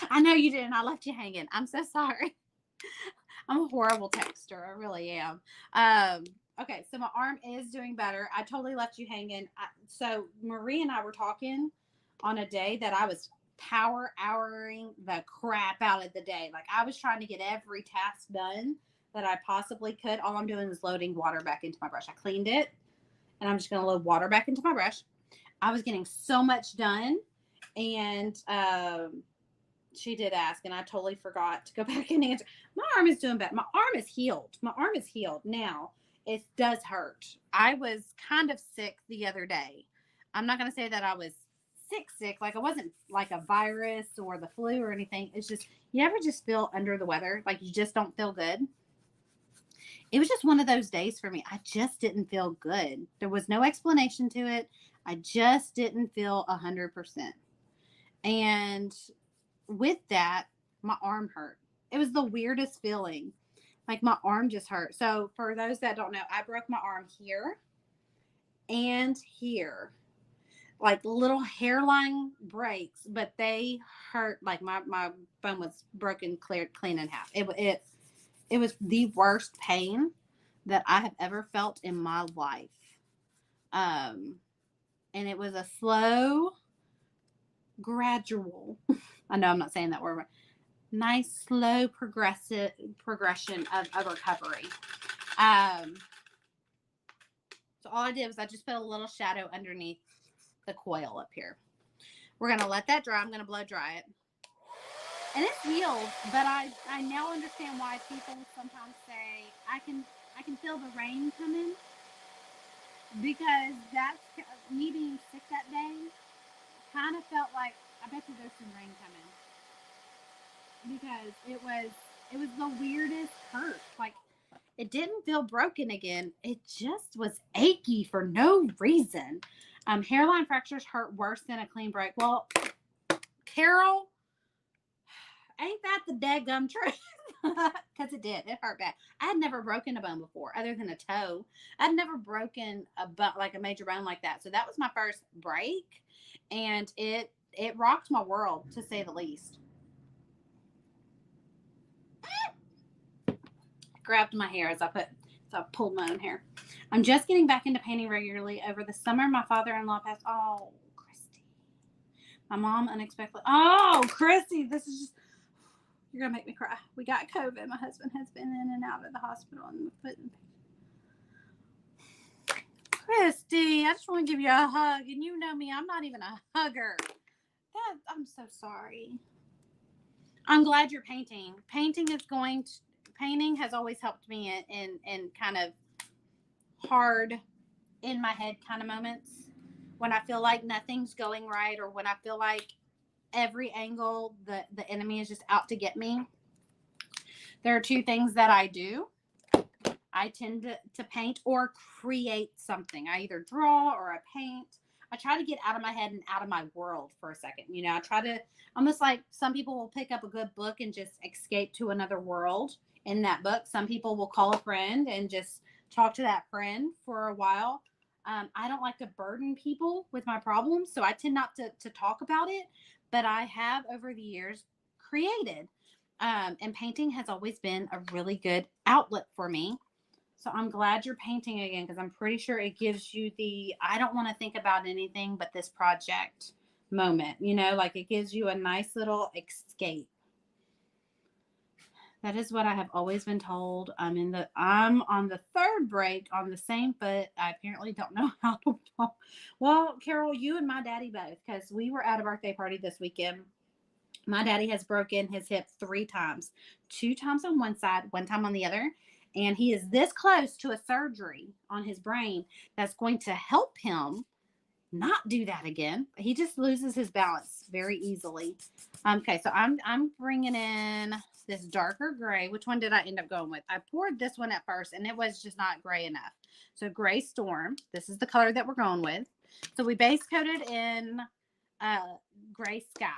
I know you did, and I left you hanging. I'm so sorry. I'm a horrible texter. I really am. Okay, so my arm is doing better. I totally left you hanging. So Marie and I were talking on a day that I was power houring the crap out of the day. Like I was trying to get every task done that I possibly could. All I'm doing is loading water back into my brush. I cleaned it, and I'm just going to load water back into my brush. I was getting so much done, and she did ask, and I totally forgot to go back and answer. My arm is doing better. My arm is healed. My arm is healed. Now, it does hurt. I was kind of sick the other day. I'm not going to say that I was sick. Like I wasn't like a virus or the flu or anything. It's just, you ever just feel under the weather? Like you just don't feel good? It was just one of those days for me. I just didn't feel good. There was no explanation to it. I just didn't feel 100%. And with that, my arm hurt. It was the weirdest feeling. Like my arm just hurt. So for those that don't know, I broke my arm here and here. Like little hairline breaks, but they hurt. Like my bone was broken, clean in half. It was the worst pain that I have ever felt in my life. And it was a slow, gradual. I know I'm not saying that word. Nice, slow, progression of recovery. So all I did was I just put a little shadow underneath the coil up here. We're going to let that dry. I'm going to blow dry it. And it's healed, but I now understand why people sometimes say, I can feel the rain coming, because that's me being sick that day kind of felt like, I bet you there's some rain coming, because it was the weirdest hurt. Like it didn't feel broken again. It just was achy for no reason. Hairline fractures hurt worse than a clean break. Well, Carol, ain't that the daggum truth? Because it did. It hurt bad. I had never broken a bone before, other than a toe. I'd never broken a bone, like a major bone like that. So that was my first break, and it rocked my world, to say the least. Grabbed my hair as I pulled my own hair. I'm just getting back into painting regularly. Over the summer, my father-in-law passed. Oh, Christy. My mom unexpectedly. Oh, Christy, this is just, you're going to make me cry. We got COVID. My husband has been in and out of the hospital. And Christy, I just want to give you a hug. And you know me, I'm not even a hugger. I'm so sorry. I'm glad you're painting. Painting has always helped me in kind of hard in my head kind of moments, when I feel like nothing's going right, or when I feel like every angle the enemy is just out to get me. There are two things that I do. I tend to paint or create something. I either draw or I paint. I try to get out of my head and out of my world for a second. You know, I try to, almost like some people will pick up a good book and just escape to another world in that book. Some people will call a friend and just talk to that friend for a while. I don't like to burden people with my problems, so I tend not to talk about it. But I have, over the years, created. And painting has always been a really good outlet for me. So I'm glad you're painting again because I'm pretty sure it gives you the I don't want to think about anything but this project moment. You know, like it gives you a nice little escape. That is what I have always been told. I'm on the third break on the same foot. I apparently don't know how to walk. Well, Carol, you and my daddy both, because we were at a birthday party this weekend. My daddy has broken his hip 3 times, 2 times on one side, 1 time on the other. And he is this close to a surgery on his brain that's going to help him not do that again. He just loses his balance very easily. Okay, so I'm bringing in this darker gray. Which one did I end up going with? I poured this one at first, and it was just not gray enough. So Gray Storm. This is the color that we're going with. So we base coated in Gray Sky.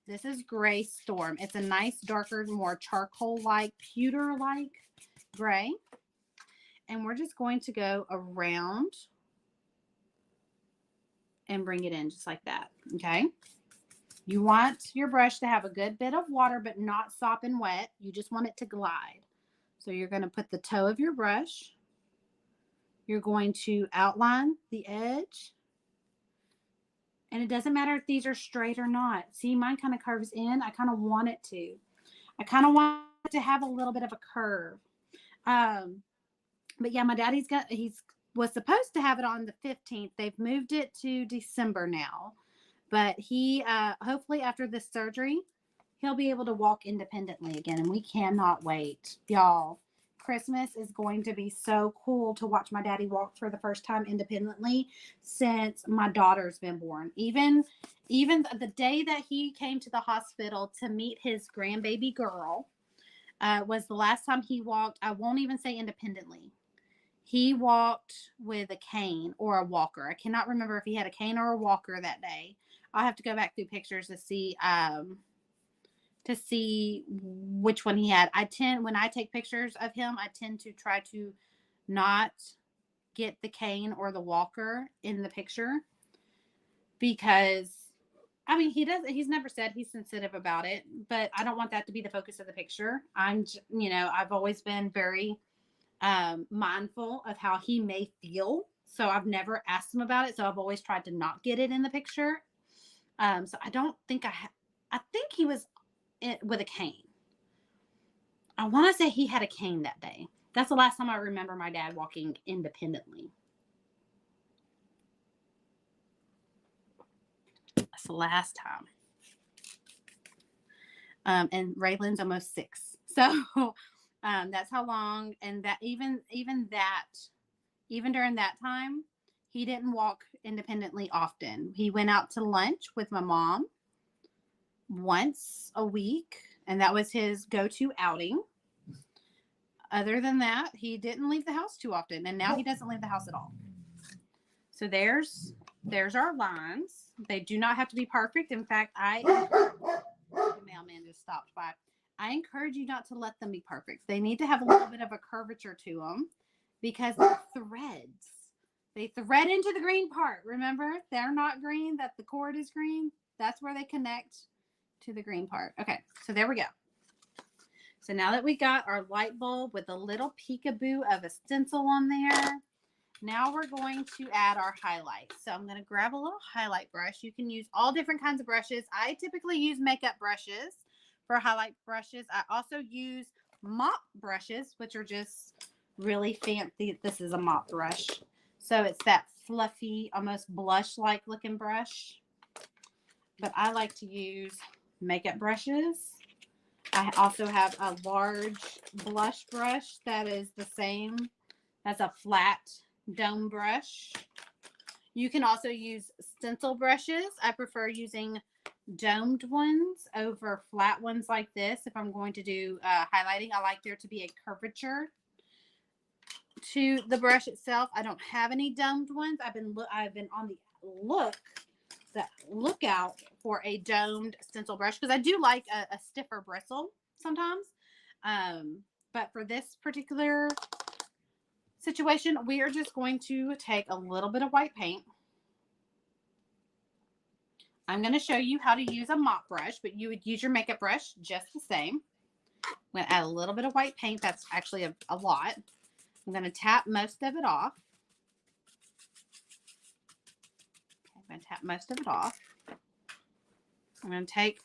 This is Gray Storm. It's a nice, darker, more charcoal-like, pewter-like gray. And we're just going to go around and bring it in just like that. Okay. You want your brush to have a good bit of water, but not sopping wet. You just want it to glide. So you're going to put the toe of your brush. You're going to outline the edge. And it doesn't matter if these are straight or not. See, mine kind of curves in. I kind of want it to. I kind of want it to have a little bit of a curve. But yeah, my daddy's was supposed to have it on the 15th. They've moved it to December now. But he, hopefully after this surgery, he'll be able to walk independently again. And we cannot wait. Y'all, Christmas is going to be so cool to watch my daddy walk for the first time independently since my daughter's been born. Even the day that he came to the hospital to meet his grandbaby girl was the last time he walked. I won't even say independently. He walked with a cane or a walker. I cannot remember if he had a cane or a walker that day. I'll have to go back through pictures to see which one he had. When I take pictures of him, I tend to try to not get the cane or the walker in the picture because he's never said he's sensitive about it, but I don't want that to be the focus of the picture. I've always been very mindful of how he may feel. So I've never asked him about it. So I've always tried to not get it in the picture. So I don't think I think he was with a cane. I want to say he had a cane that day. That's the last time I remember my dad walking independently. That's the last time. And Raylan's almost 6. So that's how long. And that even during that time, he didn't walk independently often. He went out to lunch with my mom once a week, and that was his go-to outing. Other than that, he didn't leave the house too often, and now he doesn't leave the house at all. So there's our lines. They do not have to be perfect. In fact, the mailman just stopped by. I encourage you not to let them be perfect. They need to have a little bit of a curvature to them because they're threads. They thread into the green part. Remember, they're not green, that the cord is green. That's where they connect to the green part. Okay, so there we go. So now that we got our light bulb with a little peekaboo of a stencil on there, now we're going to add our highlight. So I'm going to grab a little highlight brush. You can use all different kinds of brushes. I typically use makeup brushes for highlight brushes. I also use mop brushes, which are just really fancy. This is a mop brush. So it's that fluffy, almost blush-like looking brush. But I like to use makeup brushes. I also have a large blush brush that is the same as a flat dome brush. You can also use stencil brushes. I prefer using domed ones over flat ones like this. If I'm going to do highlighting, I like there to be a curvature to the brush itself. I don't have any domed ones. I've been on the lookout for a domed stencil brush because I do like a stiffer bristle sometimes. But for this particular situation, we are just going to take a little bit of white paint. I'm going to show you how to use a mop brush, but you would use your makeup brush just the same. I'm going to add a little bit of white paint. That's actually a lot. I'm going to tap most of it off. Okay, I'm going to tap most of it off. I'm going to take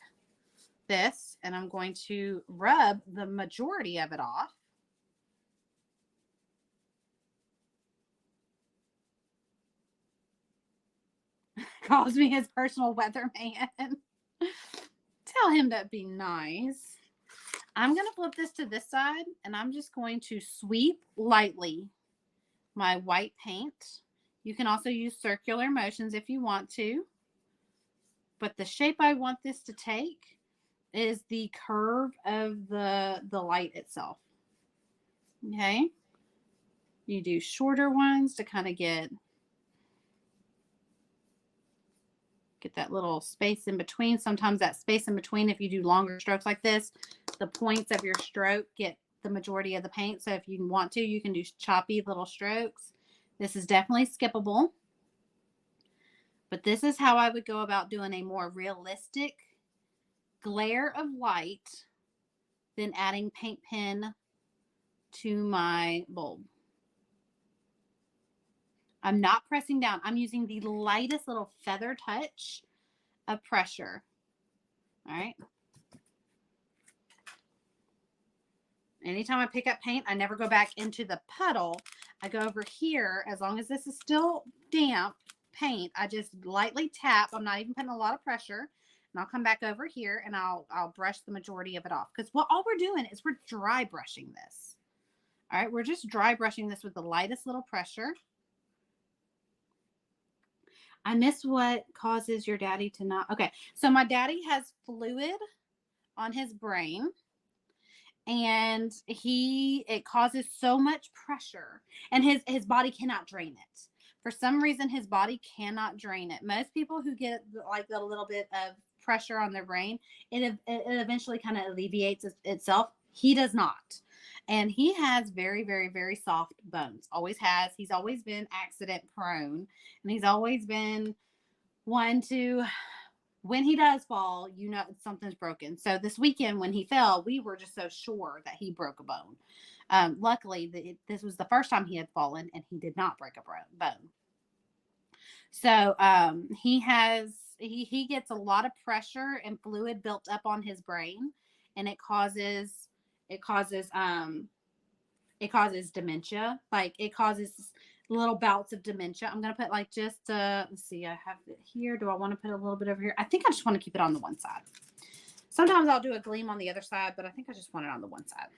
this and I'm going to rub the majority of it off. Calls me his personal weatherman. Tell him to be nice. I'm going to flip this to this side and I'm just going to sweep lightly my white paint. You can also use circular motions if you want to. But the shape I want this to take is the curve of the light itself. Okay. You do shorter ones to kind of get that little space in between. Sometimes that space in between, if you do longer strokes like this, the points of your stroke get the majority of the paint. So if you want to, you can do choppy little strokes. This is definitely skippable. But this is how I would go about doing a more realistic glare of light than adding paint pen to my bulb. I'm not pressing down. I'm using the lightest little feather touch of pressure. All right. Anytime I pick up paint, I never go back into the puddle. I go over here. As long as this is still damp paint, I just lightly tap. I'm not even putting a lot of pressure. And I'll come back over here and I'll brush the majority of it off. Because all we're doing is we're dry brushing this. All right. We're just dry brushing this with the lightest little pressure. I miss what causes your daddy to not. Okay. So my daddy has fluid on his brain. And it causes so much pressure and his body cannot drain it. For some reason, his body cannot drain it. Most people who get like a little bit of pressure on their brain, it eventually kind of alleviates itself. He does not. And he has very, very, very soft bones. Always has. He's always been accident prone. And he's always been one to, when he does fall, you know something's broken. So this weekend when he fell, we were just so sure that he broke a bone. Luckily, this was the first time he had fallen and he did not break a bone. So he gets a lot of pressure and fluid built up on his brain, and it causes dementia. Like it causes little bouts of dementia. I'm going to put like just, let's see, I have it here. Do I want to put a little bit over here? I think I just want to keep it on the one side. Sometimes I'll do a gleam on the other side, but I think I just want it on the one side.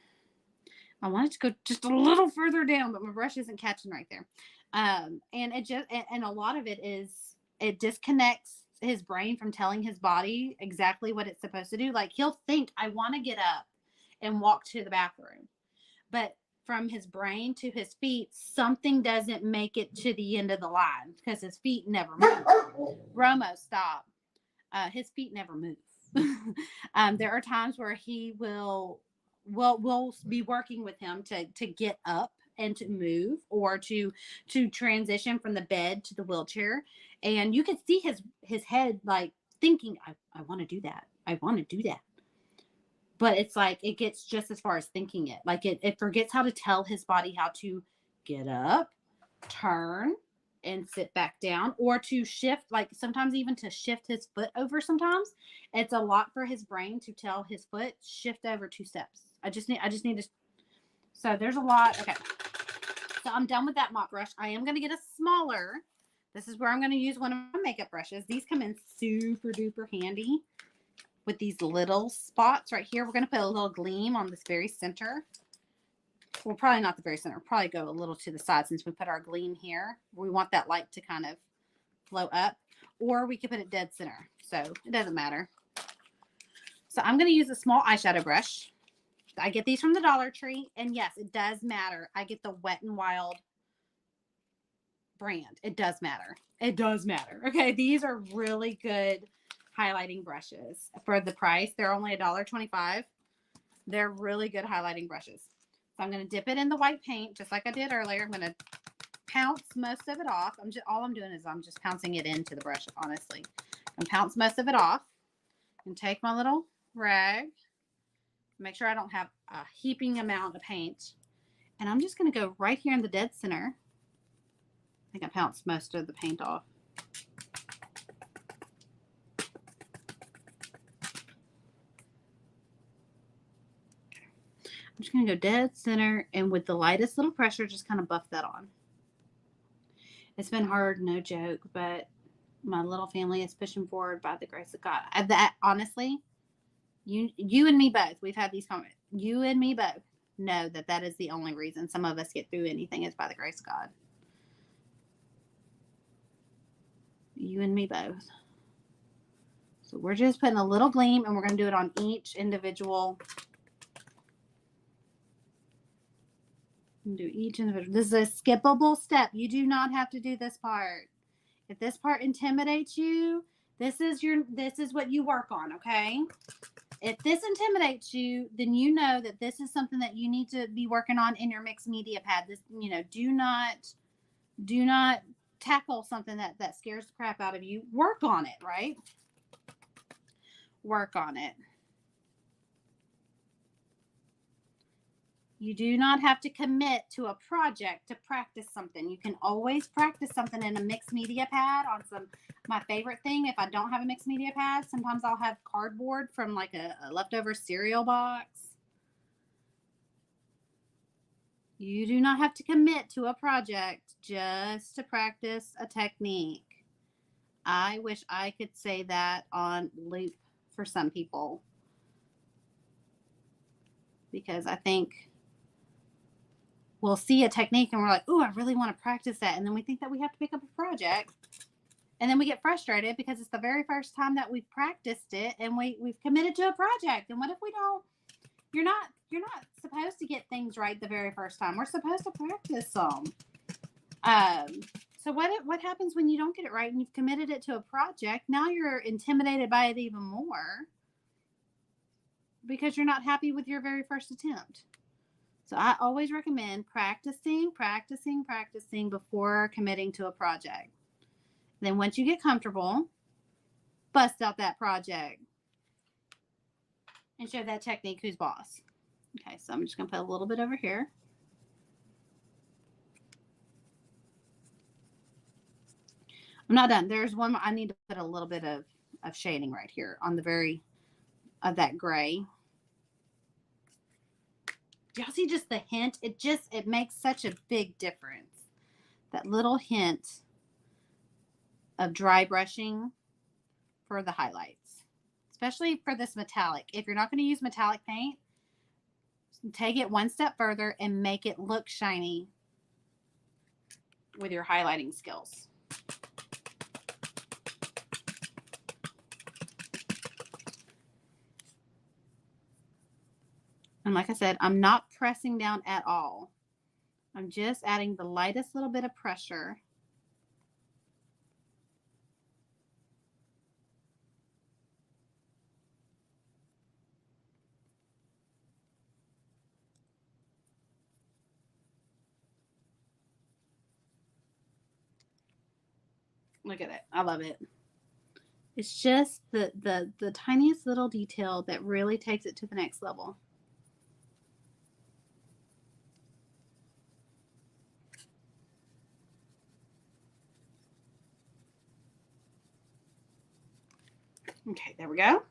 I want it to go just a little further down, but my brush isn't catching right there. And a lot of it is, it disconnects his brain from telling his body exactly what it's supposed to do. Like he'll think, I want to get up and walk to the bathroom. But from his brain to his feet, something doesn't make it to the end of the line because his feet never move. Romo, stop. His feet never move. There are times where he we'll be working with him to get up and to move or to transition from the bed to the wheelchair. And you can see his head like thinking, I want to do that. I want to do that. But it's like it gets just as far as thinking it. Like it forgets how to tell his body how to get up, turn, and sit back down, or to shift, like sometimes even to shift his foot over sometimes. It's a lot for his brain to tell his foot, shift over 2 steps. I just need to. So there's a lot. Okay. So I'm done with that mop brush. I am going to get a smaller. This is where I'm going to use one of my makeup brushes. These come in super duper handy. With these little spots right here, we're going to put a little gleam on this very center. Well, probably not the very center. We'll probably go a little to the side since we put our gleam here. We want that light to kind of flow up. Or we could put it dead center. So it doesn't matter. So I'm going to use a small eyeshadow brush. I get these from the Dollar Tree. And yes, it does matter. I get the Wet n Wild brand. It does matter. It does matter. Okay, these are really good highlighting brushes for the price. They're only $1.25. They're really good highlighting brushes. So I'm going to dip it in the white paint just like I did earlier. I'm going to pounce most of it off. All I'm doing is I'm just pouncing it into the brush, honestly. And pounce most of it off and take my little rag Make sure I don't have a heaping amount of paint. And I'm just going to go right here in the dead center. I think I pounced most of the paint off. I'm just going to go dead center and with the lightest little pressure, just kind of buff that on. It's been hard, no joke, but my little family is pushing forward by the grace of God. That honestly, you and me both, we've had these comments. You and me both know that that is the only reason some of us get through anything is by the grace of God. You and me both. So we're just putting a little gleam and we're going to do it on each individual. Do each individual. This is a skippable step. You do not have to do this part. If this part intimidates you, this is what you work on, okay? If this intimidates you, then you know that this is something that you need to be working on in your mixed media pad. This, do not tackle something that scares the crap out of you. Work on it, right? Work on it. You do not have to commit to a project to practice something. You can always practice something in a mixed media pad on my favorite thing. If I don't have a mixed media pad, sometimes I'll have cardboard from like a leftover cereal box. You do not have to commit to a project just to practice a technique. I wish I could say that on loop for some people, because I think we'll see a technique and we're like, oh, I really want to practice that. And then we think that we have to pick up a project. And then we get frustrated because it's the very first time that we've practiced it and we've committed to a project. And what if we don't? You're not supposed to get things right the very first time. We're supposed to practice them. So what happens when you don't get it right and you've committed it to a project? Now you're intimidated by it even more because you're not happy with your very first attempt. So I always recommend practicing before committing to a project. Then once you get comfortable, bust out that project and show that technique who's boss. Okay, so I'm just going to put a little bit over here. I'm not done. There's one more. I need to put a little bit of shading right here on the very of that gray. Y'all see just the hint? It makes such a big difference. That little hint of dry brushing for the highlights, especially for this metallic. If you're not going to use metallic paint, take it one step further and make it look shiny with your highlighting skills. And like I said, I'm not pressing down at all. I'm just adding the lightest little bit of pressure. Look at it. I love it. It's just the tiniest little detail that really takes it to the next level. Okay, there we go.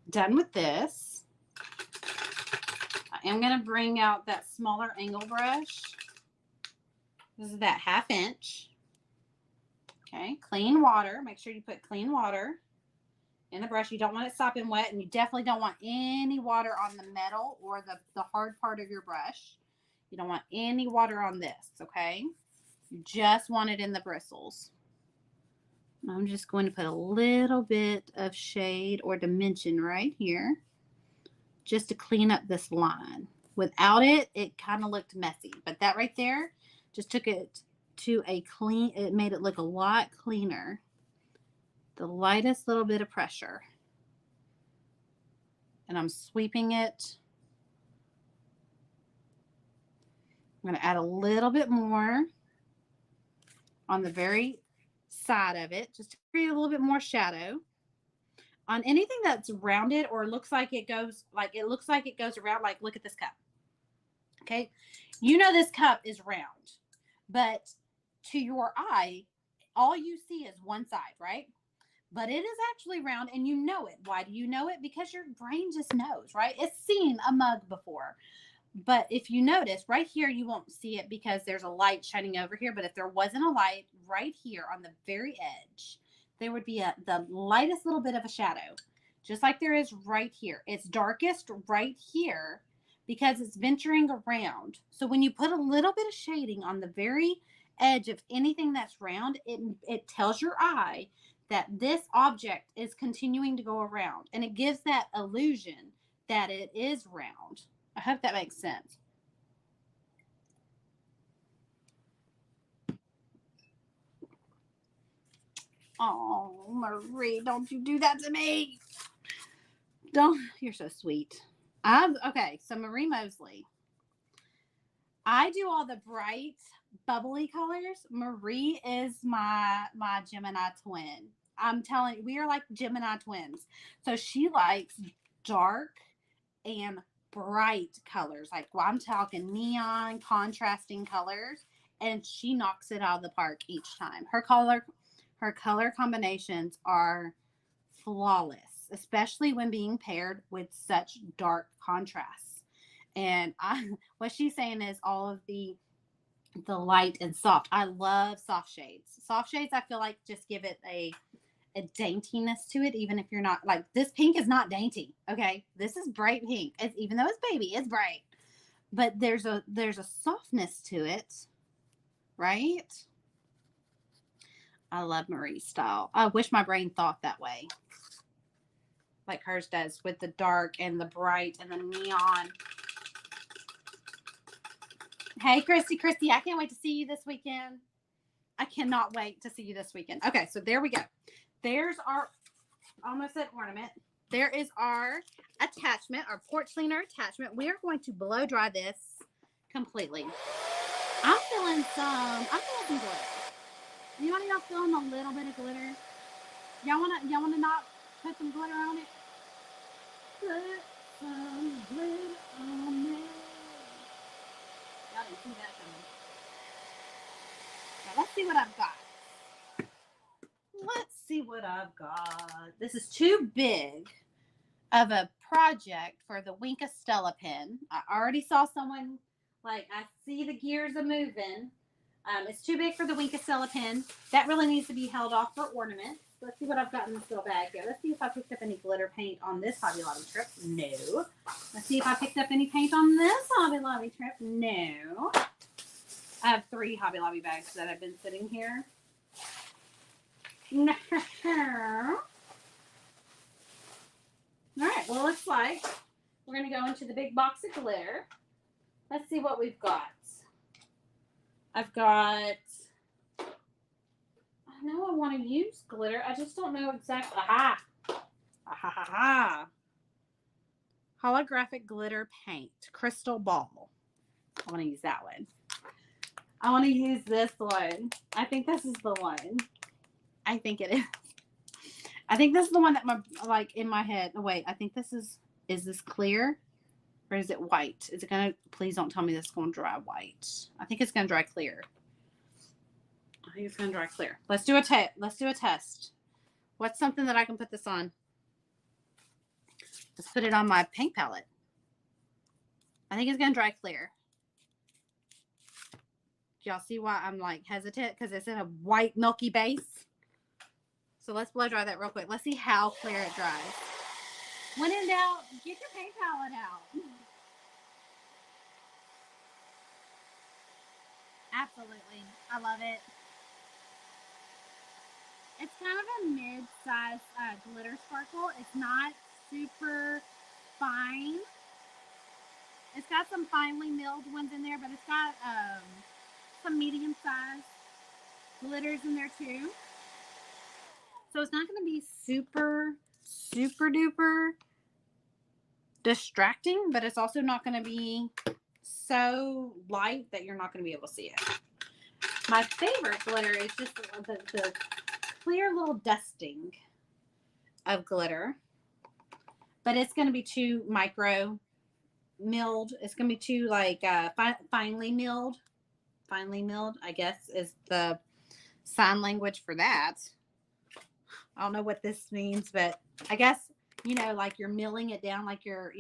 Done with this. I am going to bring out that smaller angle brush. This is that 1/2 inch. Okay, clean water. Make sure you put clean water in the brush. You don't want it sopping wet, and you definitely don't want any water on the metal or the hard part of your brush. You don't want any water on this, okay? You just want it in the bristles. I'm just going to put a little bit of shade or dimension right here just to clean up this line. Without it, it kind of looked messy, but that right there just took it to a clean, it made it look a lot cleaner. The lightest little bit of pressure. And I'm sweeping it. I'm going to add a little bit more on the very side of it, just to create a little bit more shadow. on anything that's rounded or looks like it goes around, like look at this cup. Okay. You know this cup is round, but to your eye, all you see is one side, right? But it is actually round and you know it. Why do you know it? Because your brain just knows, right? It's seen a mug before. But if you notice right here, you won't see it because there's a light shining over here. But if there wasn't a light right here on the very edge, there would be the lightest little bit of a shadow, just like there is right here. It's darkest right here because it's venturing around. So when you put a little bit of shading on the very edge of anything that's round, it tells your eye that this object is continuing to go around, and it gives that illusion that it is round. I hope that makes sense. Oh, Marie, don't you do that to me. Don't. You're so sweet. Okay, so Marie Mosley. I do all the bright, bubbly colors. Marie is my Gemini twin. I'm telling you, we are like Gemini twins. So she likes dark and bright colors. Like, well, I'm talking neon, contrasting colors, and she knocks it out of the park each time. Her color combinations are flawless, especially when being paired with such dark contrasts. And what she's saying is all of the light and soft. I love soft shades. Soft shades, I feel like just give it a daintiness to it, even if you're not like this. Pink is not dainty. Okay, this is bright pink. Even though it's baby, it's bright, but there's a softness to it, right? I love Marie's style. I wish my brain thought that way, like hers does, with the dark and the bright and the neon. Hey, Christy, I can't wait to see you this weekend. I cannot wait to see you this weekend. Okay, so there we go. There's our, almost at ornament. There is our attachment, our porch cleaner attachment. We are going to blow dry this completely. I'm feeling some glitter. Anybody else feeling a little bit of glitter? Y'all wanna not put some glitter on it? Put some glitter on it. Y'all didn't see that coming. Now let's see what I've got. Let's see what I've got. This is too big of a project for the Wink of Stella pen. I already saw someone, like, I see the gears are moving. It's too big for the Wink of Stella pen. That really needs to be held off for ornaments. Let's see what I've got in this little bag here. Let's see if I picked up any glitter paint on this Hobby Lobby trip. No. Let's see if I picked up any paint on this Hobby Lobby trip. No. I have 3 Hobby Lobby bags that have been sitting here. No. All right. Well, looks like we're going to go into the big box of glitter. Let's see what we've got. I've got, I know I want to use glitter. I just don't know exactly. Holographic glitter paint, crystal ball. I want to use that one. I want to use this one. I think this is the one. I think it is. I think this is the one that like in my head. Oh, wait, I think this is this clear? Or is it white? Is it going to, please don't tell me this is going to dry white. I think it's going to dry clear. I think it's going to dry clear. Let's do a test. What's something that I can put this on? Let's put it on my paint palette. I think it's going to dry clear. Y'all see why I'm like hesitant? Because it's in a white milky base. So let's blow dry that real quick. Let's see how clear it dries. When in doubt, get your paint palette out. Absolutely. I love it. It's kind of a mid-size glitter sparkle. It's not super fine. It's got some finely milled ones in there, but it's got some medium-sized glitters in there too. So it's not going to be super duper distracting, but it's also not going to be so light that you're not going to be able to see it. My favorite glitter is just the clear little dusting. of glitter, but it's going to be too micro milled. It's going to be too like finely milled. Finely milled, I guess, is the sign language for that. I don't know what this means, but I guess, you know, like you're milling it down, like you're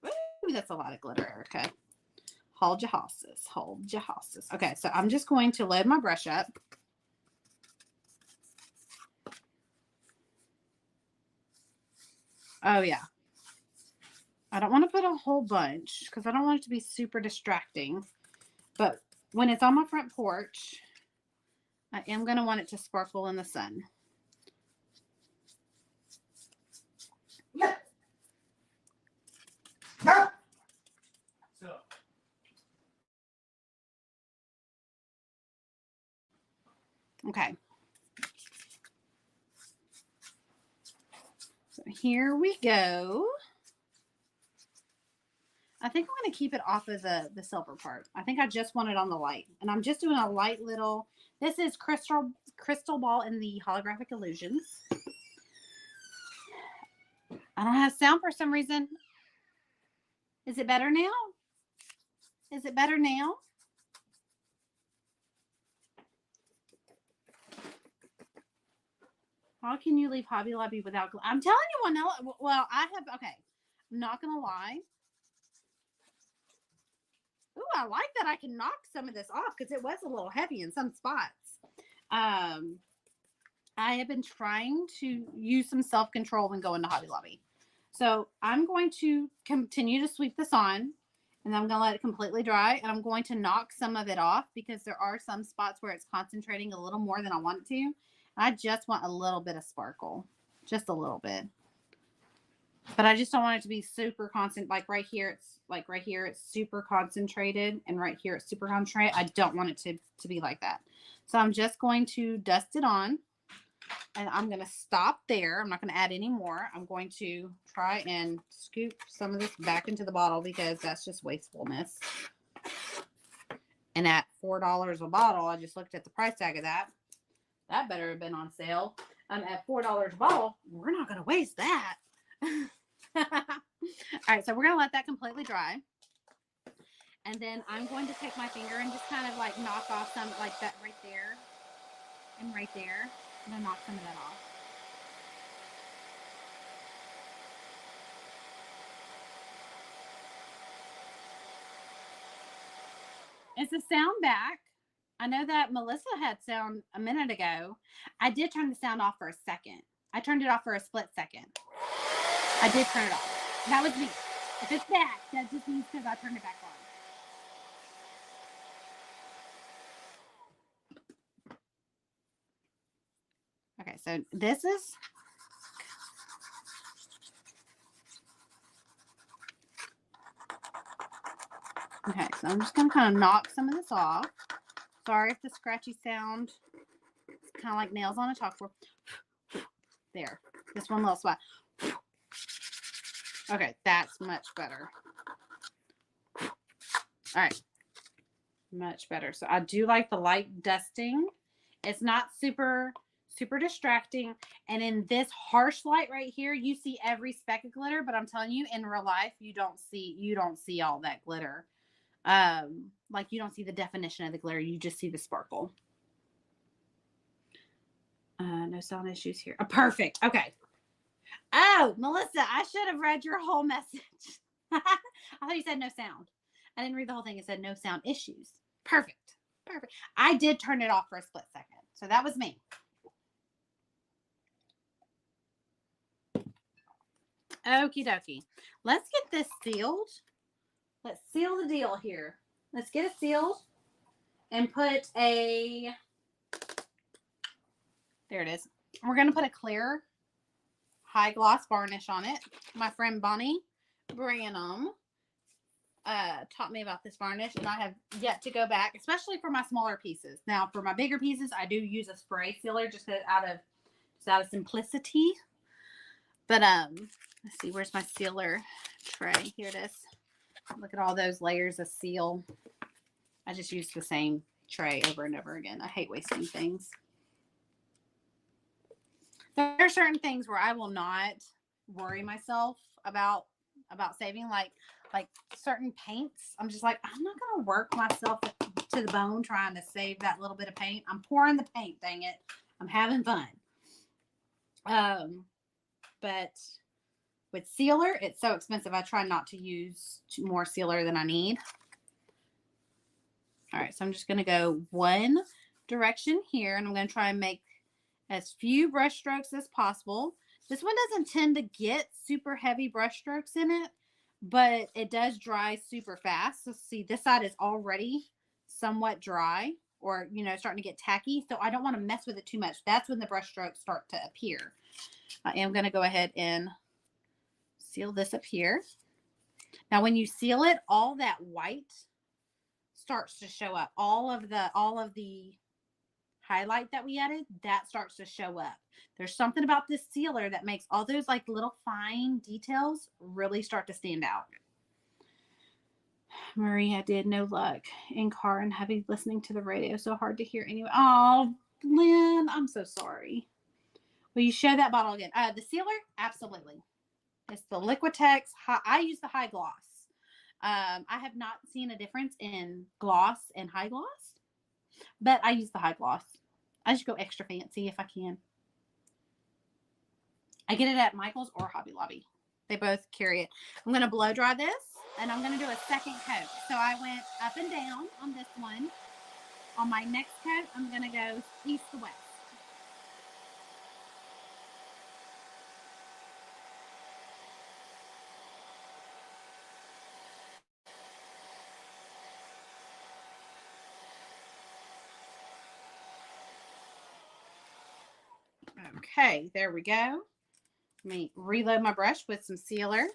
ooh, that's a lot of glitter, Erica. Hold your horses. Hold your horses. Okay, so I'm just going to load my brush up. Oh, yeah. I don't want to put a whole bunch because I don't want it to be super distracting. But when it's on my front porch, I am going to want it to sparkle in the sun. Okay. So here we go. I think I'm going to keep it off of the silver part. I think I just want it on the light. And I'm just doing a light little, this is Crystal Ball in the Holographic Illusions. I don't have sound for some reason. Is it better now? Is it better now? How can you leave Hobby Lobby without? I'm telling you, Wanella. Well, I have. Okay, I'm not gonna lie. Ooh, I like that I can knock some of this off because it was a little heavy in some spots. I have been trying to use some self-control when going to Hobby Lobby. So I'm going to continue to sweep this on, and I'm going to let it completely dry, and I'm going to knock some of it off because there are some spots where it's concentrating a little more than I want it to. I just want a little bit of sparkle, just a little bit. But I just don't want it to be super constant. Like right here, it's super concentrated, and right here it's super concentrated. I don't want it to be like that. So I'm just going to dust it on, and I'm going to stop there. I'm not going to add any more. I'm going to try and scoop some of this back into the bottle because that's just wastefulness. And at $4 a bottle, I just looked at the price tag of that. That better have been on sale. At $4 a bottle, we're not going to waste that. All right, so we're going to let that completely dry. And then I'm going to take my finger and just kind of like knock off some, like that right there and right there. I'm going to knock some of that off. Is the sound back? I know that Melissa had sound a minute ago. I did turn the sound off for a second. I turned it off for a split second. I did turn it off. That was me. If it's back, that just means because I turned it back on. Okay, so this is... Okay, so I'm just going to kind of knock some of this off. Sorry if the scratchy sound is kind of like nails on a chalkboard. There. Just one little spot. Okay, that's much better. All right. Much better. So I do like the light dusting. It's not super distracting. And in this harsh light right here, you see every speck of glitter, but I'm telling you, in real life, you don't see all that glitter. Like you don't see the definition of the glitter, you just see the sparkle. No sound issues here. Perfect. Okay. Oh, Melissa, I should have read your whole message. I thought you said no sound. I didn't read the whole thing. It said no sound issues. Perfect. Perfect. I did turn it off for a split second. So that was me. Okie dokie. Let's get this sealed. Let's seal the deal here. Let's get it sealed and put a... There it is. We're going to put a clear high gloss varnish on it. My friend Bonnie Branham taught me about this varnish, and I have yet to go back, especially for my smaller pieces. Now, for my bigger pieces, I do use a spray sealer just out of simplicity. But let's see, where's my sealer tray? Here it is. Look at all those layers of seal. I just use the same tray over and over again. I hate wasting things. There are certain things where I will not worry myself about saving, like certain paints. I'm just like, I'm not gonna work myself to the bone trying to save that little bit of paint. I'm pouring the paint, dang it. I'm having fun. But with sealer, it's so expensive. I try not to use more sealer than I need. All right, so I'm just going to go one direction here, and I'm going to try and make as few brush strokes as possible. This one doesn't tend to get super heavy brush strokes in it, but it does dry super fast. So see, this side is already somewhat dry, or, you know, starting to get tacky. So I don't want to mess with it too much. That's when the brush strokes start to appear. I am going to go ahead and seal this up here. Now, when you seal it, all that white starts to show up. All of the highlight that we added, that starts to show up. There's something about this sealer that makes all those like little fine details really start to stand out. Maria did no luck in car and heavy listening to the radio. So hard to hear anyway. Oh, Lynn, I'm so sorry. Will you show that bottle again? The sealer? Absolutely. It's the Liquitex. I use the high gloss. I have not seen a difference in gloss and high gloss, but I use the high gloss. I just go extra fancy if I can. I get it at Michael's or Hobby Lobby. They both carry it. I'm going to blow dry this, and I'm going to do a second coat. So I went up and down on this one. On my next coat, I'm going to go east to west. Okay, there we go. Let me reload my brush with some sealer.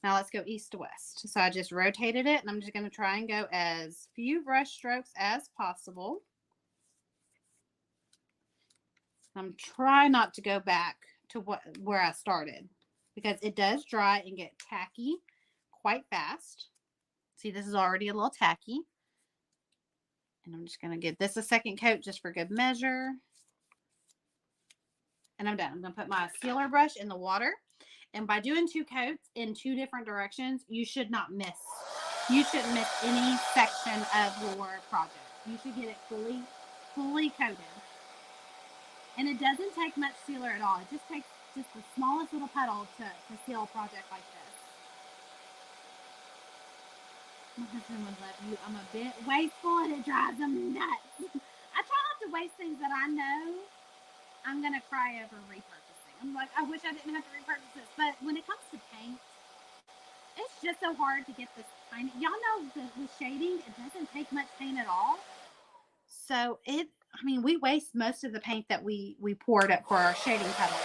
Now let's go east to west. So I just rotated it, and I'm just going to try and go as few brush strokes as possible. I'm trying not to go back to where I started, because it does dry and get tacky quite fast. See, this is already a little tacky. And I'm just going to give this a second coat just for good measure. And I'm done. I'm going to put my sealer brush in the water. And by doing two coats in two different directions, you should not miss. You shouldn't miss any section of your project. You should get it fully coated. And it doesn't take much sealer at all. It just takes just the smallest little puddle to seal a project like this. My husband would love you. I'm a bit wasteful, and it drives him nuts. I try not to waste things that I know I'm going to cry over repurchasing. I'm like, I wish I didn't have to repurchase this. But when it comes to paint, it's just so hard to get this tiny. Y'all know with shading, it doesn't take much paint at all. So we waste most of the paint that we poured up for our shading petals.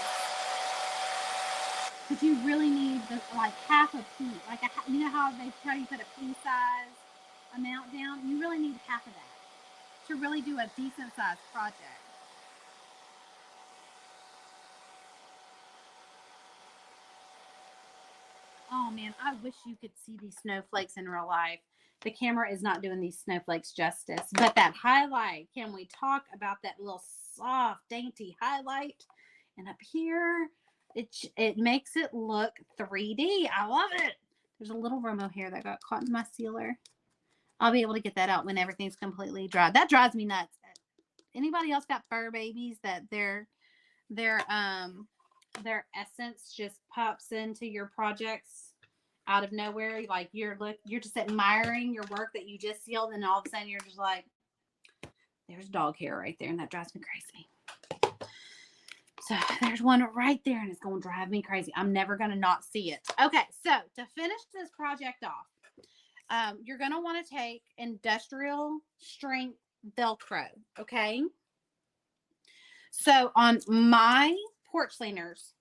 But you really need like half a pea. Like, you know how they tell you put a pea size amount down? You really need half of that to really do a decent sized project. Oh man, I wish you could see these snowflakes in real life. The camera is not doing these snowflakes justice. But that highlight, can we talk about that little soft, dainty highlight? And up here, it makes it look 3D. I love it. There's a little Romo hair that got caught in my sealer. I'll be able to get that out when everything's completely dry. That drives me nuts. Anybody else got fur babies that their essence just pops into your projects out of nowhere? Like you're just admiring your work that you just sealed, and all of a sudden you're just like, there's dog hair right there, and that drives me crazy. So there's one right there, and it's going to drive me crazy. I'm never going to not see it. Okay, so to finish this project off, you're going to want to take industrial strength Velcro, okay? So on my porch cleaners,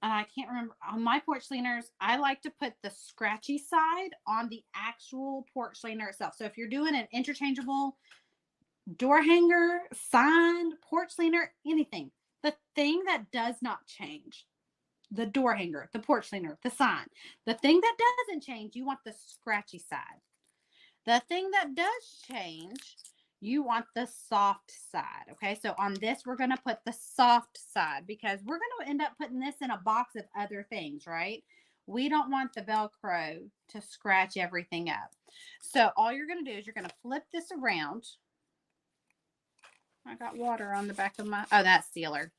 and I can't remember, on my porch cleaners, I like to put the scratchy side on the actual porch cleaner itself. So if you're doing an interchangeable door hanger, sign, porch cleaner, anything, the thing that does not change, the door hanger, the porch cleaner, the sign, the thing that doesn't change, you want the scratchy side. The thing that does change, You want the soft side. Okay, so on this, we're going to put the soft side because we're going to end up putting this in a box of other things, right? We don't want the Velcro to scratch everything up. So all you're going to do is you're going to flip this around. I got water on the back of my, oh, that's sealer.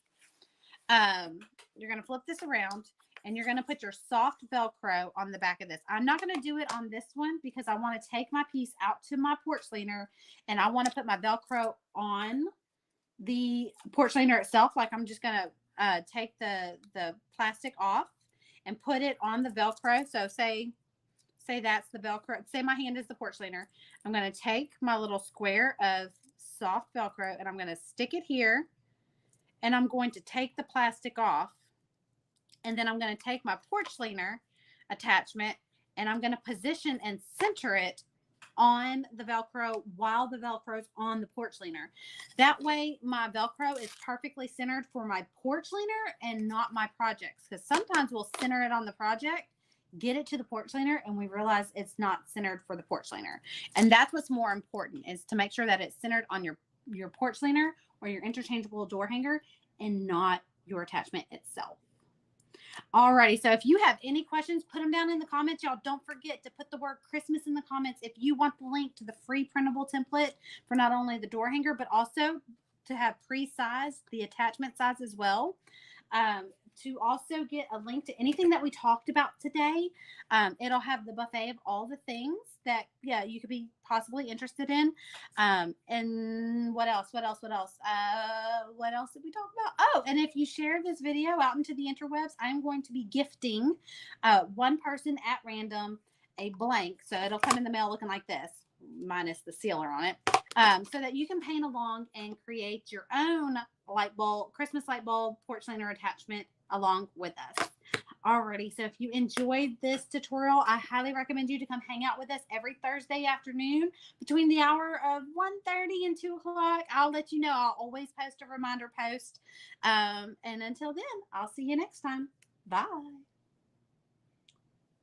You're going to flip this around and you're going to put your soft Velcro on the back of this. I'm not going to do it on this one because I want to take my piece out to my porch cleaner and I want to put my Velcro on the porch cleaner itself. Like I'm just going to take the plastic off and put it on the Velcro. So say that's the Velcro. Say my hand is the porch cleaner. I'm going to take my little square of soft Velcro and I'm going to stick it here. And I'm going to take the plastic off. And then I'm going to take my porch cleaner attachment and I'm going to position and center it on the Velcro while the Velcro is on the porch cleaner. That way my Velcro is perfectly centered for my porch cleaner and not my projects. Because sometimes we'll center it on the project, get it to the porch cleaner, and we realize it's not centered for the porch cleaner. And that's what's more important, is to make sure that it's centered on your porch cleaner or your interchangeable door hanger and not your attachment itself. Alrighty, so if you have any questions, put them down in the comments. Y'all don't forget to put the word Christmas in the comments if you want the link to the free printable template for not only the door hanger, but also to have pre-sized the attachment size as well. To also get a link to anything that we talked about today. It'll have the buffet of all the things that, yeah, you could be possibly interested in. And what else? What else did we talk about? Oh, and if you share this video out into the interwebs, I'm going to be gifting one person at random a blank. So it'll come in the mail looking like this, minus the sealer on it. So that you can paint along and create your own light bulb, Christmas light bulb, porch cleaner attachment along with us. Alrighty, so if you enjoyed this tutorial, I highly recommend you to come hang out with us every Thursday afternoon between the hour of 1:30 and 2 o'clock. I'll let you know. I'll always post a reminder post. And until then, I'll see you next time. Bye.